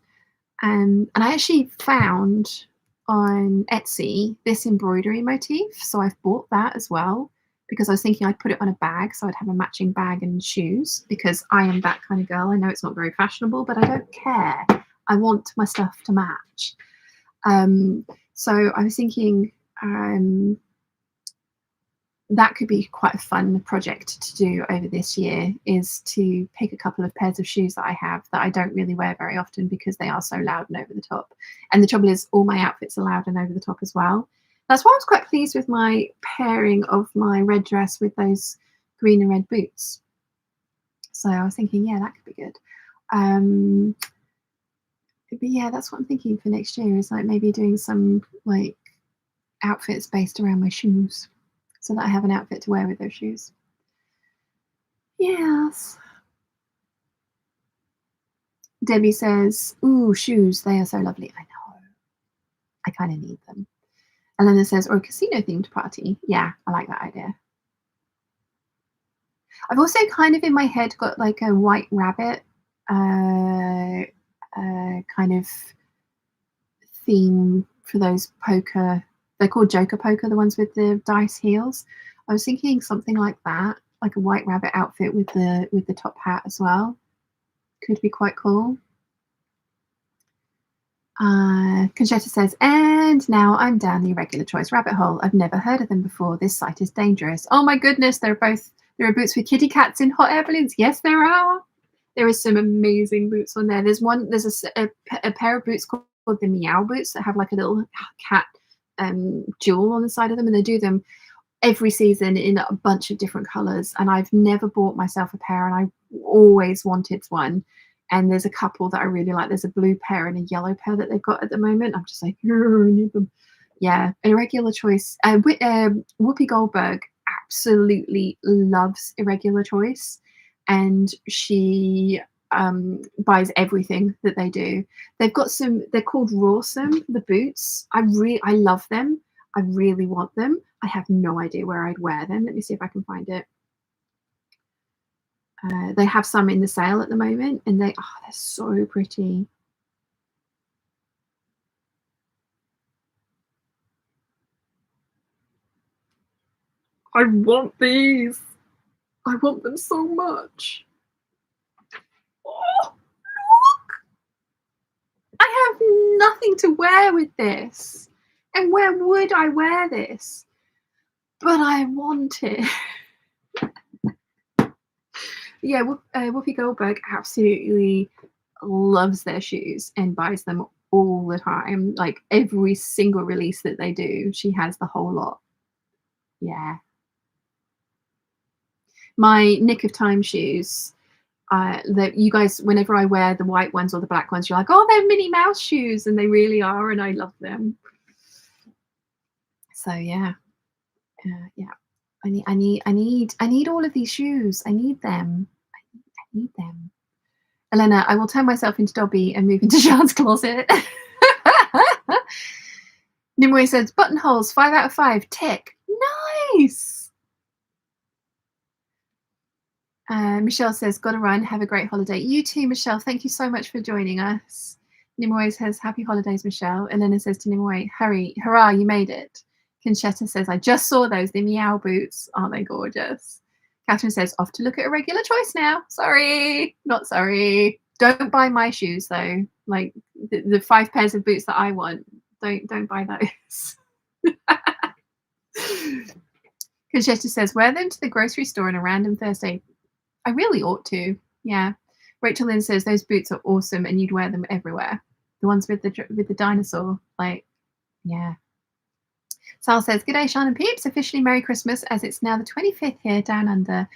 And I actually found on Etsy this embroidery motif, so I've bought that as well because I was thinking I'd put it on a bag so I'd have a matching bag and shoes because I am that kind of girl. I know it's not very fashionable, but I don't care. I want my stuff to match. So I was thinking that could be quite a fun project to do over this year, is to pick a couple of pairs of shoes that I have that I don't really wear very often because they are so loud and over the top. And the trouble is all my outfits are loud and over the top as well. That's why I was quite pleased with my pairing of my red dress with those green and red boots. So I was thinking, yeah, that could be good. But yeah, that's what I'm thinking for next year, is like maybe doing some like outfits based around my shoes so that I have an outfit to wear with those shoes. Yes. Debbie says, ooh, shoes, they are so lovely. I know. I kind of need them. Elena says, or a casino themed party. Yeah, I like that idea. I've also kind of in my head got like a white rabbit kind of theme for those poker. They're called Joker poker, the ones with the dice heels. I was thinking something like that, like a white rabbit outfit with the top hat as well. Could be quite cool. Conchetta says, and now I'm down the irregular choice rabbit hole. I've never heard of them before. This site is dangerous. Oh my goodness, there are boots with kitty cats in hot air balloons. Yes, there are. There is some amazing boots on there. There's a pair of boots called the Meow boots that have like a little cat jewel on the side of them, and they do them every season in a bunch of different colors. And I've never bought myself a pair, and I always wanted one. And there's a couple that I really like. There's a blue pair and a yellow pair that they've got at the moment. I'm just like, I need them. Yeah, irregular choice. Whoopi Goldberg absolutely loves irregular choice, and she buys everything that they do. They've got some. They're called Rawsome, the boots. I love them. I really want them. I have no idea where I'd wear them. Let me see if I can find it. They have some in the sale at the moment, and they're so pretty. I want these. I want them so much. Oh, look! I have nothing to wear with this. And where would I wear this? But I want it. Yeah, Whoopi Goldberg absolutely loves their shoes and buys them all the time. Like every single release that they do, she has the whole lot. Yeah. My Nick of Time shoes, that you guys, whenever I wear the white ones or the black ones, you're like, oh, they're Minnie Mouse shoes, and they really are, and I love them. So yeah, yeah. I need all of these shoes. I need them. I need them. Elena, I will turn myself into Dobby and move into Sean's closet. Nimue says, buttonholes, 5 out of 5. Tick. Nice. Michelle says, gotta run. Have a great holiday. You too, Michelle. Thank you so much for joining us. Nimue says, happy holidays, Michelle. Elena says to Nimue, hurry, hurrah, you made it. Conchetta says, I just saw those. The Meow boots. Aren't they gorgeous? Catherine says, off to look at a regular choice now. Sorry, not sorry. Don't buy my shoes though. Like the 5 pairs of boots that I want. Don't buy those. Conchetta says, wear them to the grocery store on a random Thursday. I really ought to. Yeah. Rachel Lynn says, those boots are awesome and you'd wear them everywhere. The ones with the dinosaur. Like, yeah. Sal says, g'day, Sean and Peeps. Officially Merry Christmas, as it's now the 25th here down under.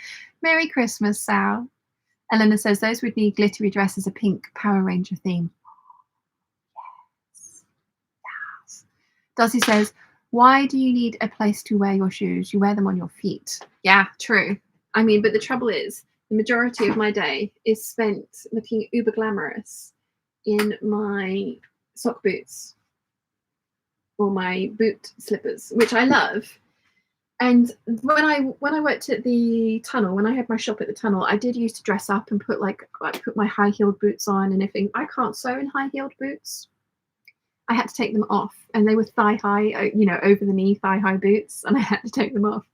Merry Christmas, Sal. Eleanor says, those would need glittery dresses, a pink Power Ranger theme. Yes. Yes. Darcy says, why do you need a place to wear your shoes? You wear them on your feet. Yeah, true. I mean, but the trouble is, the majority of my day is spent looking uber glamorous in my sock boots or my boot slippers, which I love. And when I worked at the tunnel, when I had my shop at the tunnel, I did used to dress up and put my high-heeled boots on and everything. I can't sew in high-heeled boots. I had to take them off, and they were thigh-high, you know, over the knee thigh-high boots, and I had to take them off.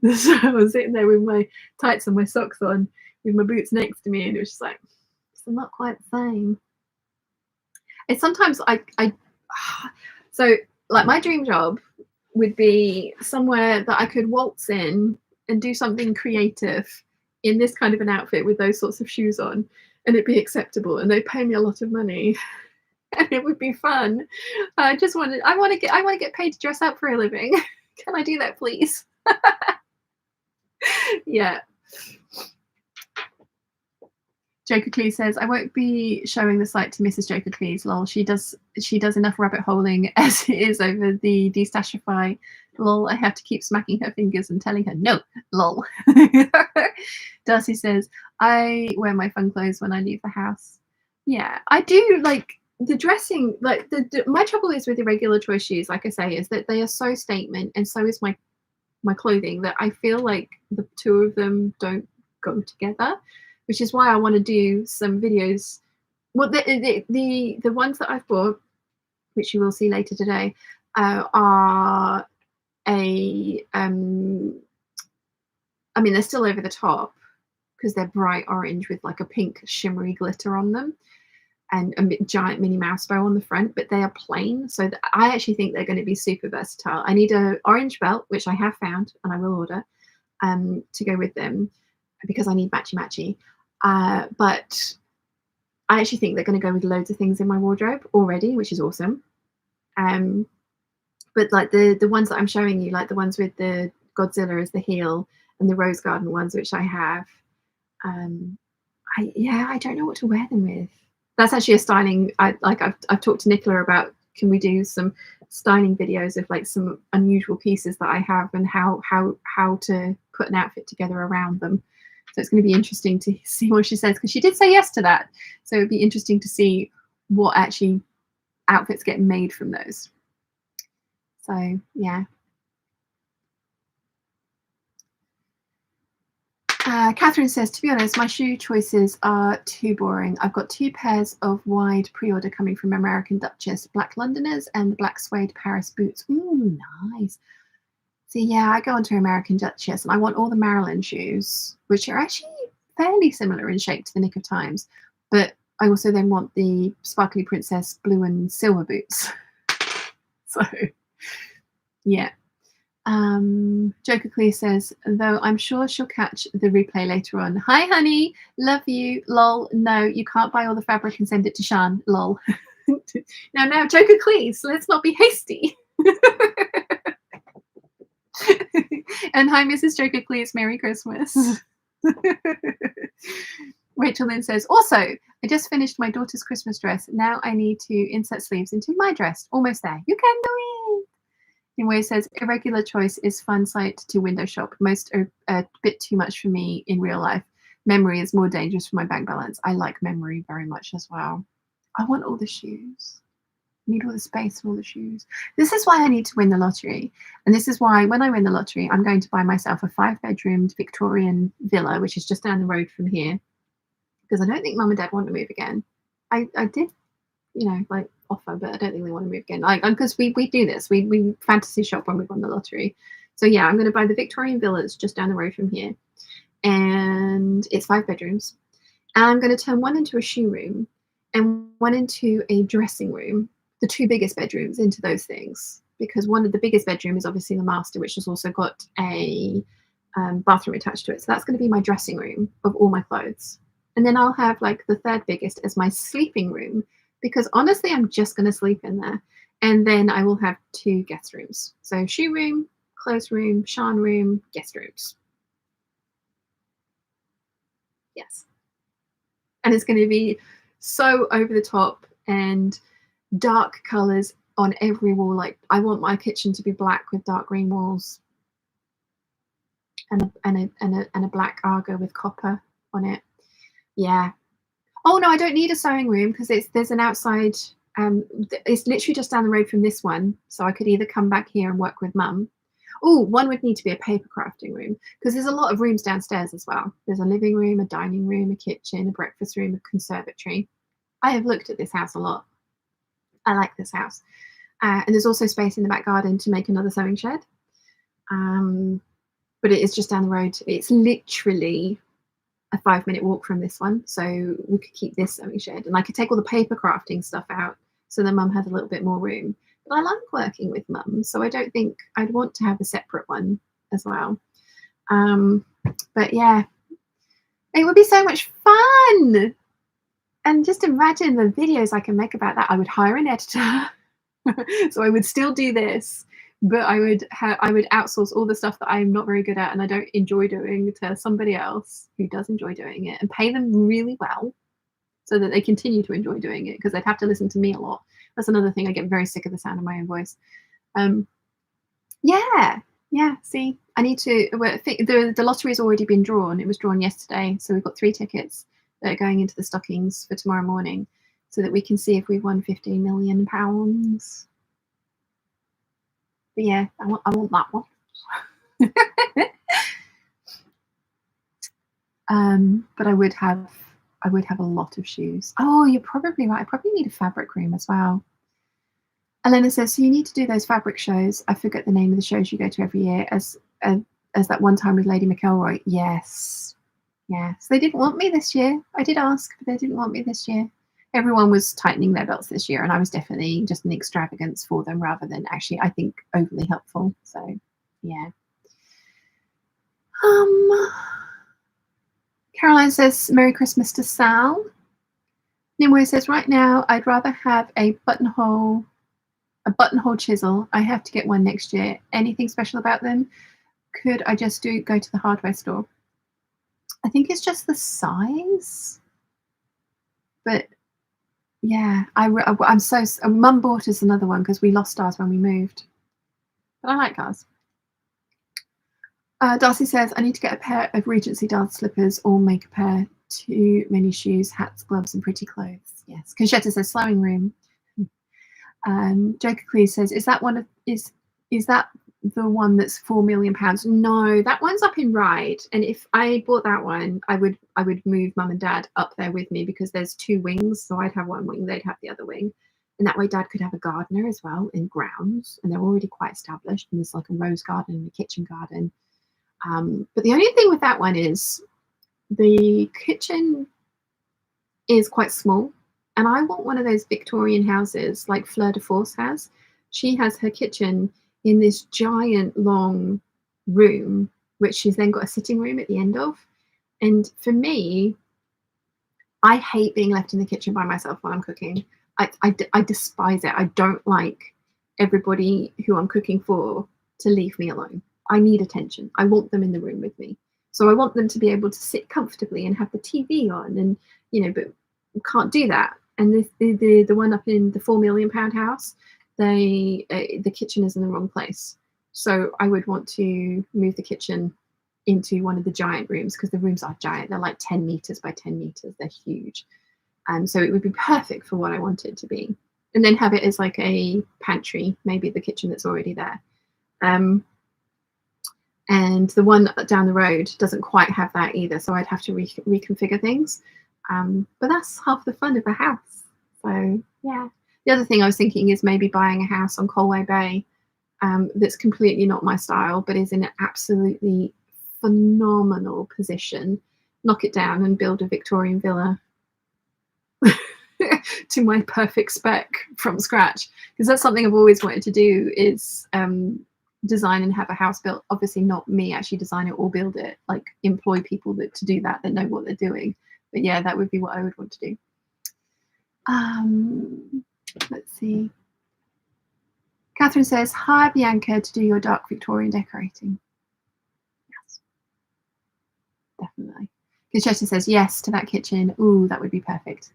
So I was sitting there with my tights and my socks on, with my boots next to me, and it was just like, it's not quite the same. And sometimes so like my dream job would be somewhere that I could waltz in and do something creative in this kind of an outfit with those sorts of shoes on, and it'd be acceptable, and they'd pay me a lot of money. And it would be fun. I want to get paid to dress up for a living. Can I do that, please? Yeah. Joker Clee says, I won't be showing the site to Mrs. Joker Cleese, lol. She does enough rabbit holing as it is over the Destashify, lol. I have to keep smacking her fingers and telling her no, lol. Darcy says, I wear my fun clothes when I leave the house. Yeah, I do like the dressing. Like my trouble is with irregular choice shoes, like I say, is that they are so statement, and so is my clothing, that I feel like the two of them don't go together. Which is why I want to do some videos. Well, the ones that I've bought, which you will see later today, are I mean, they're still over the top because they're bright orange with like a pink shimmery glitter on them and a giant Minnie Mouse bow on the front, but they are plain. So I actually think they're going to be super versatile. I need an orange belt, which I have found and I will order to go with them because I need matchy. But I actually think they're going to go with loads of things in my wardrobe already, which is awesome. But like the ones that I'm showing you, like the ones with the Godzilla as the heel and the Rose Garden ones, which I have, I don't know what to wear them with. That's actually a styling. I've talked to Nicola about, can we do some styling videos of like some unusual pieces that I have and how to put an outfit together around them. So it's going to be interesting to see what she says, because she did say yes to that. So it'd be interesting to see what actually outfits get made from those. So yeah. Catherine says, to be honest, my shoe choices are too boring. I've got 2 pairs of wide pre-order coming from American Duchess, black Londoners and the black suede Paris boots. Ooh, nice. So yeah, I go onto American Duchess and I want all the Marilyn shoes, which are actually fairly similar in shape to the Nick of Times. But I also then want the Sparkly Princess blue and silver boots. So yeah. Joker Clee says, though I'm sure she'll catch the replay later on. Hi, honey. Love you. Lol. No, you can't buy all the fabric and send it to Shan. Lol. Now, Joker Clee, so let's not be hasty. And hi, Mrs. Joker Cleese. Merry Christmas. Rachel then says, also, I just finished my daughter's Christmas dress. Now I need to insert sleeves into my dress. Almost there. You can do it. Anyway, says, irregular choice is fun site to window shop. Most are a bit too much for me in real life. Memory is more dangerous for my bank balance. I like memory very much as well. I want all the shoes. I need all the space for all the shoes. This is why I need to win the lottery. And this is why when I win the lottery, I'm going to buy myself a 5-bedroomed Victorian villa, which is just down the road from here. Because I don't think mum and dad want to move again. I did, like offer, but I don't think they want to move again. Because we do this. We fantasy shop when we won the lottery. So yeah, I'm going to buy the Victorian villa that's just down the road from here. And it's 5 bedrooms. And I'm going to turn one into a shoe room and one into a dressing room. The 2 biggest bedrooms into those things, because one of the biggest bedroom is obviously the master, which has also got a bathroom attached to it. So that's going to be my dressing room of all my clothes. And then I'll have like the 3rd biggest as my sleeping room, because honestly, I'm just going to sleep in there. And then I will have 2 guest rooms. So shoe room, clothes room, Shan room, guest rooms. Yes. And it's going to be so over the top and dark colors on every wall. Like I want my kitchen to be black with dark green walls and a black Argo with copper. on it. Yeah. Oh no, I don't need a sewing room because there's an outside. It's literally just down the road from this one, so I could either come back here and work with Mum. Oh, one would need to be a paper crafting room because there's a lot of rooms downstairs as well. There's a living room, a dining room, a kitchen, a breakfast room, a conservatory. I have looked at this house a lot. I like this house. And there's also space in the back garden to make another sewing shed. But it is just down the road. It's literally a 5-minute walk from this one. So we could keep this sewing shed and I could take all the paper crafting stuff out so that Mum had a little bit more room. But I like working with Mum, so I don't think I'd want to have a separate one as well. But yeah, it would be so much fun. And just imagine the videos I can make about that. I would hire an editor. So I would still do this, but I would outsource all the stuff that I'm not very good at and I don't enjoy doing to somebody else who does enjoy doing it and pay them really well so that they continue to enjoy doing it because they'd have to listen to me a lot. That's another thing. I get very sick of the sound of my own voice. Yeah. See, I need to. The lottery's already been drawn. It was drawn yesterday, so we've got 3 tickets that are going into the stockings for tomorrow morning, so that we can see if we've won £15 million. But yeah, I want that one. But I would have a lot of shoes. Oh, you're probably right. I probably need a fabric room as well. Elena says, so you need to do those fabric shows. I forget the name of the shows you go to every year as that one time with Lady McElroy. Yes. They didn't want me this year. I did ask, but they didn't want me this year. Everyone was tightening their belts this year, and I was definitely just an extravagance for them rather than actually, I think, overly helpful. So, yeah. Caroline says, Merry Christmas to Sal. Nimue says, right now, I'd rather have a buttonhole chisel. I have to get one next year. Anything special about them? Could I just go to the hardware store? I think it's just the size. But yeah, I'm so. Mum bought us another one because we lost ours when we moved. But I like ours. Darcy says, I need to get a pair of Regency dance slippers or make a pair. Too many shoes, hats, gloves, and pretty clothes. Yes. Conchetta says, sewing room. Joker Cleese says, is that the one that's £4 million? No, that one's up in Ryde. And if I bought that one, I would move Mum and Dad up there with me because there's 2 wings. So I'd have one wing, they'd have the other wing. And that way Dad could have a gardener as well in grounds. And they're already quite established. And there's like a rose garden and a kitchen garden. But the only thing with that one is the kitchen is quite small. And I want one of those Victorian houses like Fleur de Force has. She has her kitchen in this giant long room, which she's then got a sitting room at the end of. And for me, I hate being left in the kitchen by myself while I'm cooking. I despise it. I don't like everybody who I'm cooking for to leave me alone. I need attention. I want them in the room with me. So I want them to be able to sit comfortably and have the TV on and, but we can't do that. And the one up in the £4 million house, the kitchen is in the wrong place. So I would want to move the kitchen into one of the giant rooms because the rooms are giant. They're like 10 meters by 10 meters. They're huge. So it would be perfect for what I want it to be. And then have it as like a pantry, maybe the kitchen that's already there. And the one down the road doesn't quite have that either. So I'd have to reconfigure things. But that's half the fun of a house. So yeah. The other thing I was thinking is maybe buying a house on Colway Bay that's completely not my style, but is in an absolutely phenomenal position. Knock it down and build a Victorian villa to my perfect spec from scratch. Because that's something I've always wanted to do is design and have a house built. Obviously not me actually design it or build it, like employ people to do that know what they're doing. But yeah, that would be what I would want to do. Let's see. Catherine says, hire Bianca to do your dark Victorian decorating. Yes, definitely. Conchetta says yes to that kitchen. Ooh, that would be perfect.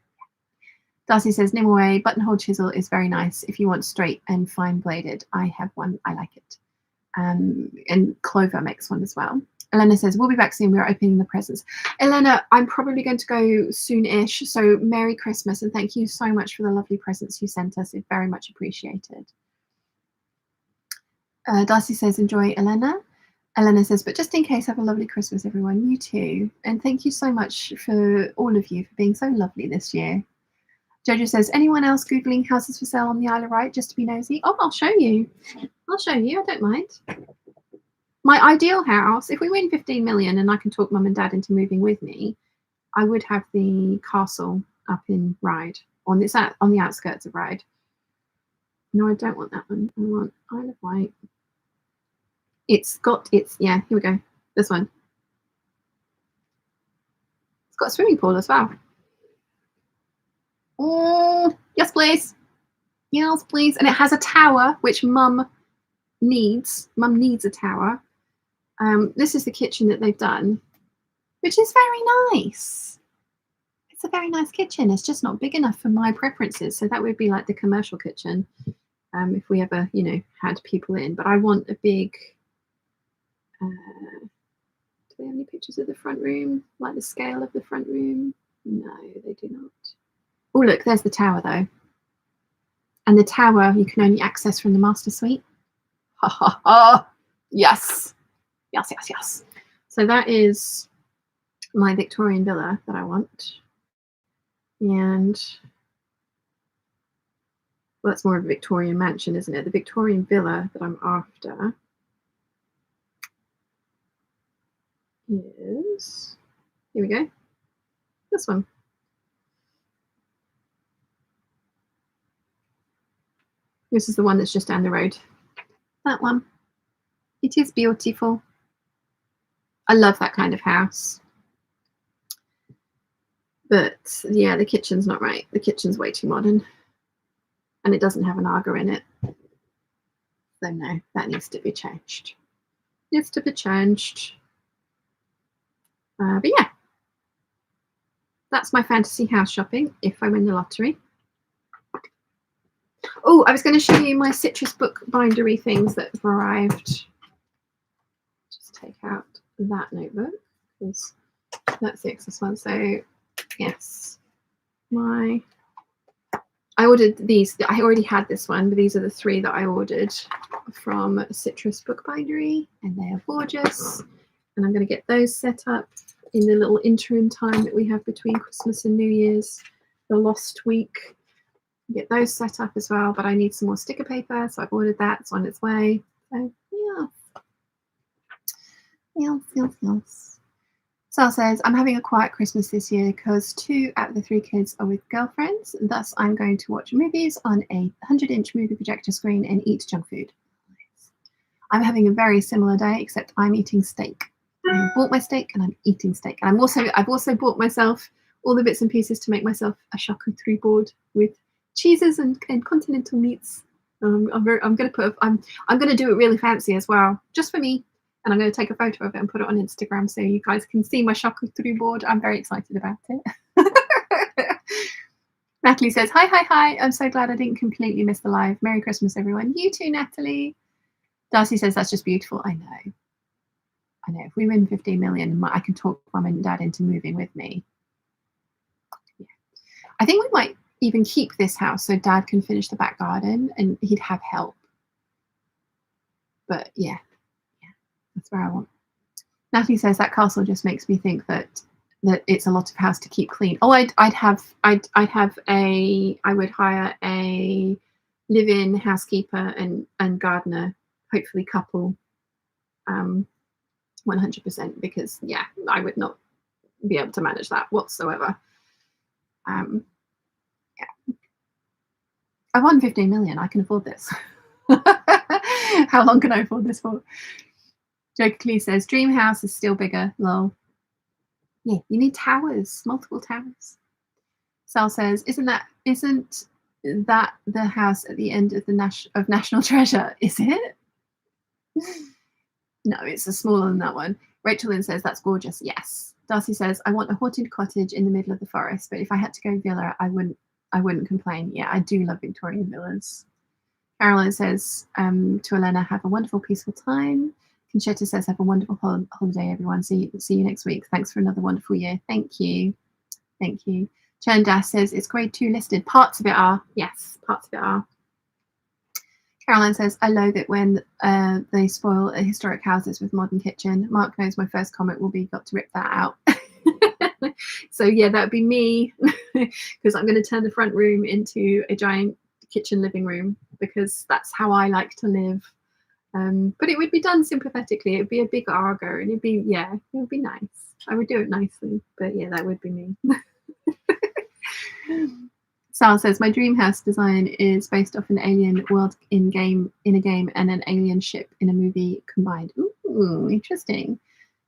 Darcy says, Nimue, buttonhole chisel is very nice if you want straight and fine bladed. I have one. I like it. And Clover makes one as well. Elena says, we'll be back soon. We're opening the presents. Elena, I'm probably going to go soon-ish. So Merry Christmas, and thank you so much for the lovely presents you sent us. It's very much appreciated. Darcy says, enjoy, Elena. Elena says, but just in case, have a lovely Christmas, everyone. You too. And thank you so much for all of you for being so lovely this year. Jojo says, anyone else Googling houses for sale on the Isle of Wight just to be nosy? Oh, I'll show you. I'll show you. I don't mind. My ideal house, if we win 15 million and I can talk mum and dad into moving with me, I would have the castle up in Ryde, on the outskirts of Ryde. No, I don't want that one. I want Isle of Wight. Yeah, here we go. This one. It's got a swimming pool as well. Oh, yes, please. Yes, please. And it has a tower, which mum needs. Mum needs a tower. This is the kitchen that they've done, which is very nice. It's a very nice kitchen. It's just not big enough for my preferences. So that would be like the commercial kitchen if we ever, had people in. But I want a big... do they have any pictures of the front room? Like the scale of the front room? No, they do not. Oh, look, there's the tower, though. And the tower you can only access from the master suite. Ha, ha, ha. Yes. Yes, yes, yes. So that is my Victorian villa that I want. And, well, that's more of a Victorian mansion, isn't it? The Victorian villa that I'm after is, here we go, this one. This is the one that's just down the road. That one. It is beautiful. I love that kind of house. But yeah, the kitchen's not right. The kitchen's way too modern. And it doesn't have an Aga in it. So no, that needs to be changed. Needs to be changed. But yeah, that's my fantasy house shopping if I win the lottery. Oh, I was going to show you my citrus book bindery things that have arrived. Just take out that notebook because that's the excess one. So yes, I ordered these. I already had this one, but these are the 3 that I ordered from Citrus Book Bindery, and they are gorgeous. And I'm going to get those set up in the little interim time that we have between Christmas and New Year's, the lost week. Get those set up as well, but I need some more sticker paper, so I've ordered that. It's on its way. So yeah. Yes. Sal says, I'm having a quiet Christmas this year because 2 out of the 3 kids are with girlfriends. Thus, I'm going to watch movies on a 100-inch movie projector screen and eat junk food. I'm having a very similar day, except I'm eating steak. I bought my steak and I'm eating steak. And I've also bought myself all the bits and pieces to make myself a charcuterie board with cheeses and continental meats. I'm going to do it really fancy as well, just for me. And I'm going to take a photo of it and put it on Instagram so you guys can see my charcuterie board. I'm very excited about it. Natalie says, hi. I'm so glad I didn't completely miss the live. Merry Christmas, everyone. You too, Natalie. Darcy says, that's just beautiful. I know. If we win 15 million, I can talk mum and dad into moving with me. Yeah. I think we might even keep this house so dad can finish the back garden and he'd have help. But yeah, that's where I want. Natalie says that castle just makes me think that it's a lot of house to keep clean. Oh, I would hire a live-in housekeeper and gardener, hopefully couple, 100%, because yeah, I would not be able to manage that whatsoever. Yeah, I won 15 million. I can afford this. How long can I afford this for? Jokingly says, dream house is still bigger. Lol. Yeah, you need towers, multiple towers. Sal says, isn't that the house at the end of the National Treasure? Is it? No, it's smaller than that one. Rachel Lynn says, that's gorgeous. Yes. Darcy says, I want a haunted cottage in the middle of the forest, but if I had to go villa, I wouldn't complain. Yeah, I do love Victorian villas. Caroline says to Elena, have a wonderful, peaceful time. Conchetta says, have a wonderful holiday, everyone. See you next week. Thanks for another wonderful year. Thank you. Thank you. Chandas says, it's grade 2 listed. Parts of it are. Yes, parts of it are. Caroline says, I loathe it when they spoil historic houses with modern kitchen. Mark knows my first comment will be, got to rip that out. So yeah, that would be me, because I'm going to turn the front room into a giant kitchen living room, because that's how I like to live. But it would be done sympathetically. It would be a big Argo, and it'd be, yeah, it would be nice. I would do it nicely, but yeah, that would be me. Sal says, my dream house design is based off an alien world in a game and an alien ship in a movie combined. Ooh, interesting.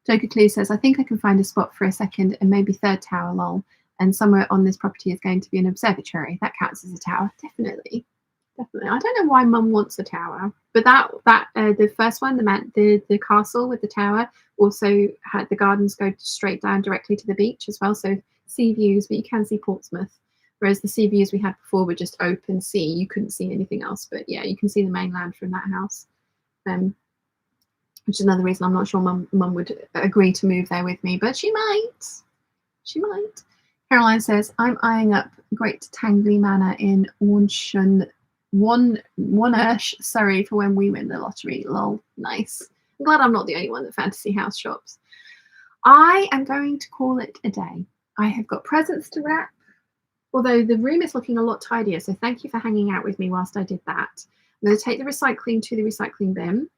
Joker Clue says, I think I can find a spot for a second and maybe third tower, lol. And somewhere on this property is going to be an observatory. That counts as a tower, definitely. Definitely. I don't know why Mum wants a tower, but the first one, the castle with the tower, also had the gardens go straight down directly to the beach as well. So sea views, but you can see Portsmouth. Whereas the sea views we had before were just open sea. You couldn't see anything else. But yeah, you can see the mainland from that house. Which is another reason I'm not sure Mum would agree to move there with me, but she might. She might. Caroline says, I'm eyeing up Great Tangley Manor in Wonersh, Surrey, for when we win the lottery. Lol, nice. I'm glad I'm not the only one that fantasy house shops. I am going to call it a day. I have got presents to wrap, although the room is looking a lot tidier, so thank you for hanging out with me whilst I did that. I'm going to take the recycling to the recycling bin,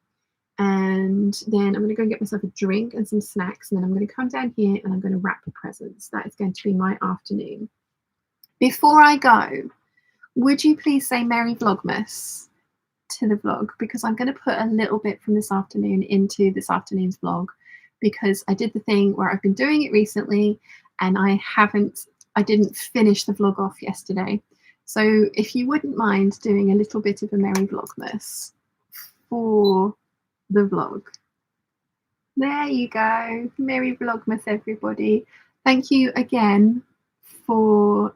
and then I'm going to go and get myself a drink and some snacks, and then I'm going to come down here and I'm going to wrap the presents. That is going to be my afternoon. Before I go, would you please say Merry Vlogmas to the vlog, because I'm going to put a little bit from this afternoon into this afternoon's vlog, because I did the thing where I've been doing it recently and I didn't finish the vlog off yesterday. So if you wouldn't mind doing a little bit of a Merry Vlogmas for the vlog. There you go. Merry Vlogmas, everybody. Thank you again for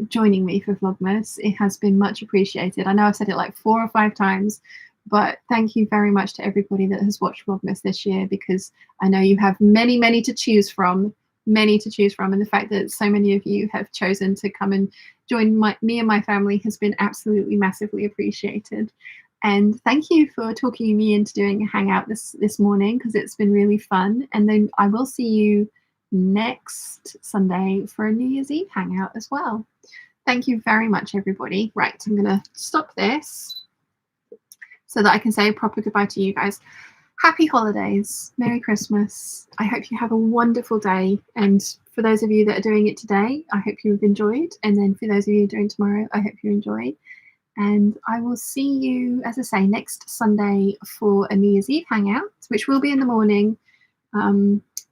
joining me for Vlogmas. It has been much appreciated. I know I've said it like 4 or 5 times, but thank you very much to everybody that has watched Vlogmas this year, because I know you have many, many to choose from. And the fact that so many of you have chosen to come and join me and my family has been absolutely massively appreciated. And thank you for talking me into doing a hangout this morning, because it's been really fun. And then I will see you next Sunday for a New Year's Eve hangout as well. Thank you very much, everybody. Right, I'm going to stop this so that I can say a proper goodbye to you guys. Happy holidays. Merry Christmas. I hope you have a wonderful day. And for those of you that are doing it today, I hope you've enjoyed. And then for those of you doing tomorrow, I hope you enjoy. And I will see you, as I say, next Sunday for a New Year's Eve hangout, which will be in the morning.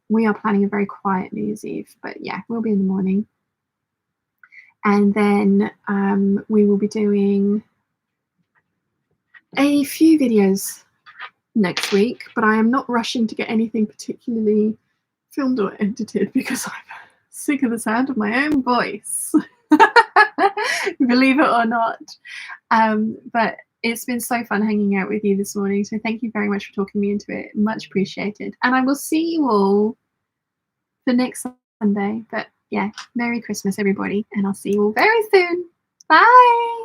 We are planning a very quiet New Year's Eve, but yeah, we'll be in the morning. And then we will be doing a few videos next week, but I am not rushing to get anything particularly filmed or edited, because I'm sick of the sound of my own voice. Believe it or not. But it's been so fun hanging out with you this morning, so thank you very much for talking me into it. Much appreciated. And I will see you all for next Sunday. But yeah, Merry Christmas, everybody, and I'll see you all very soon. Bye.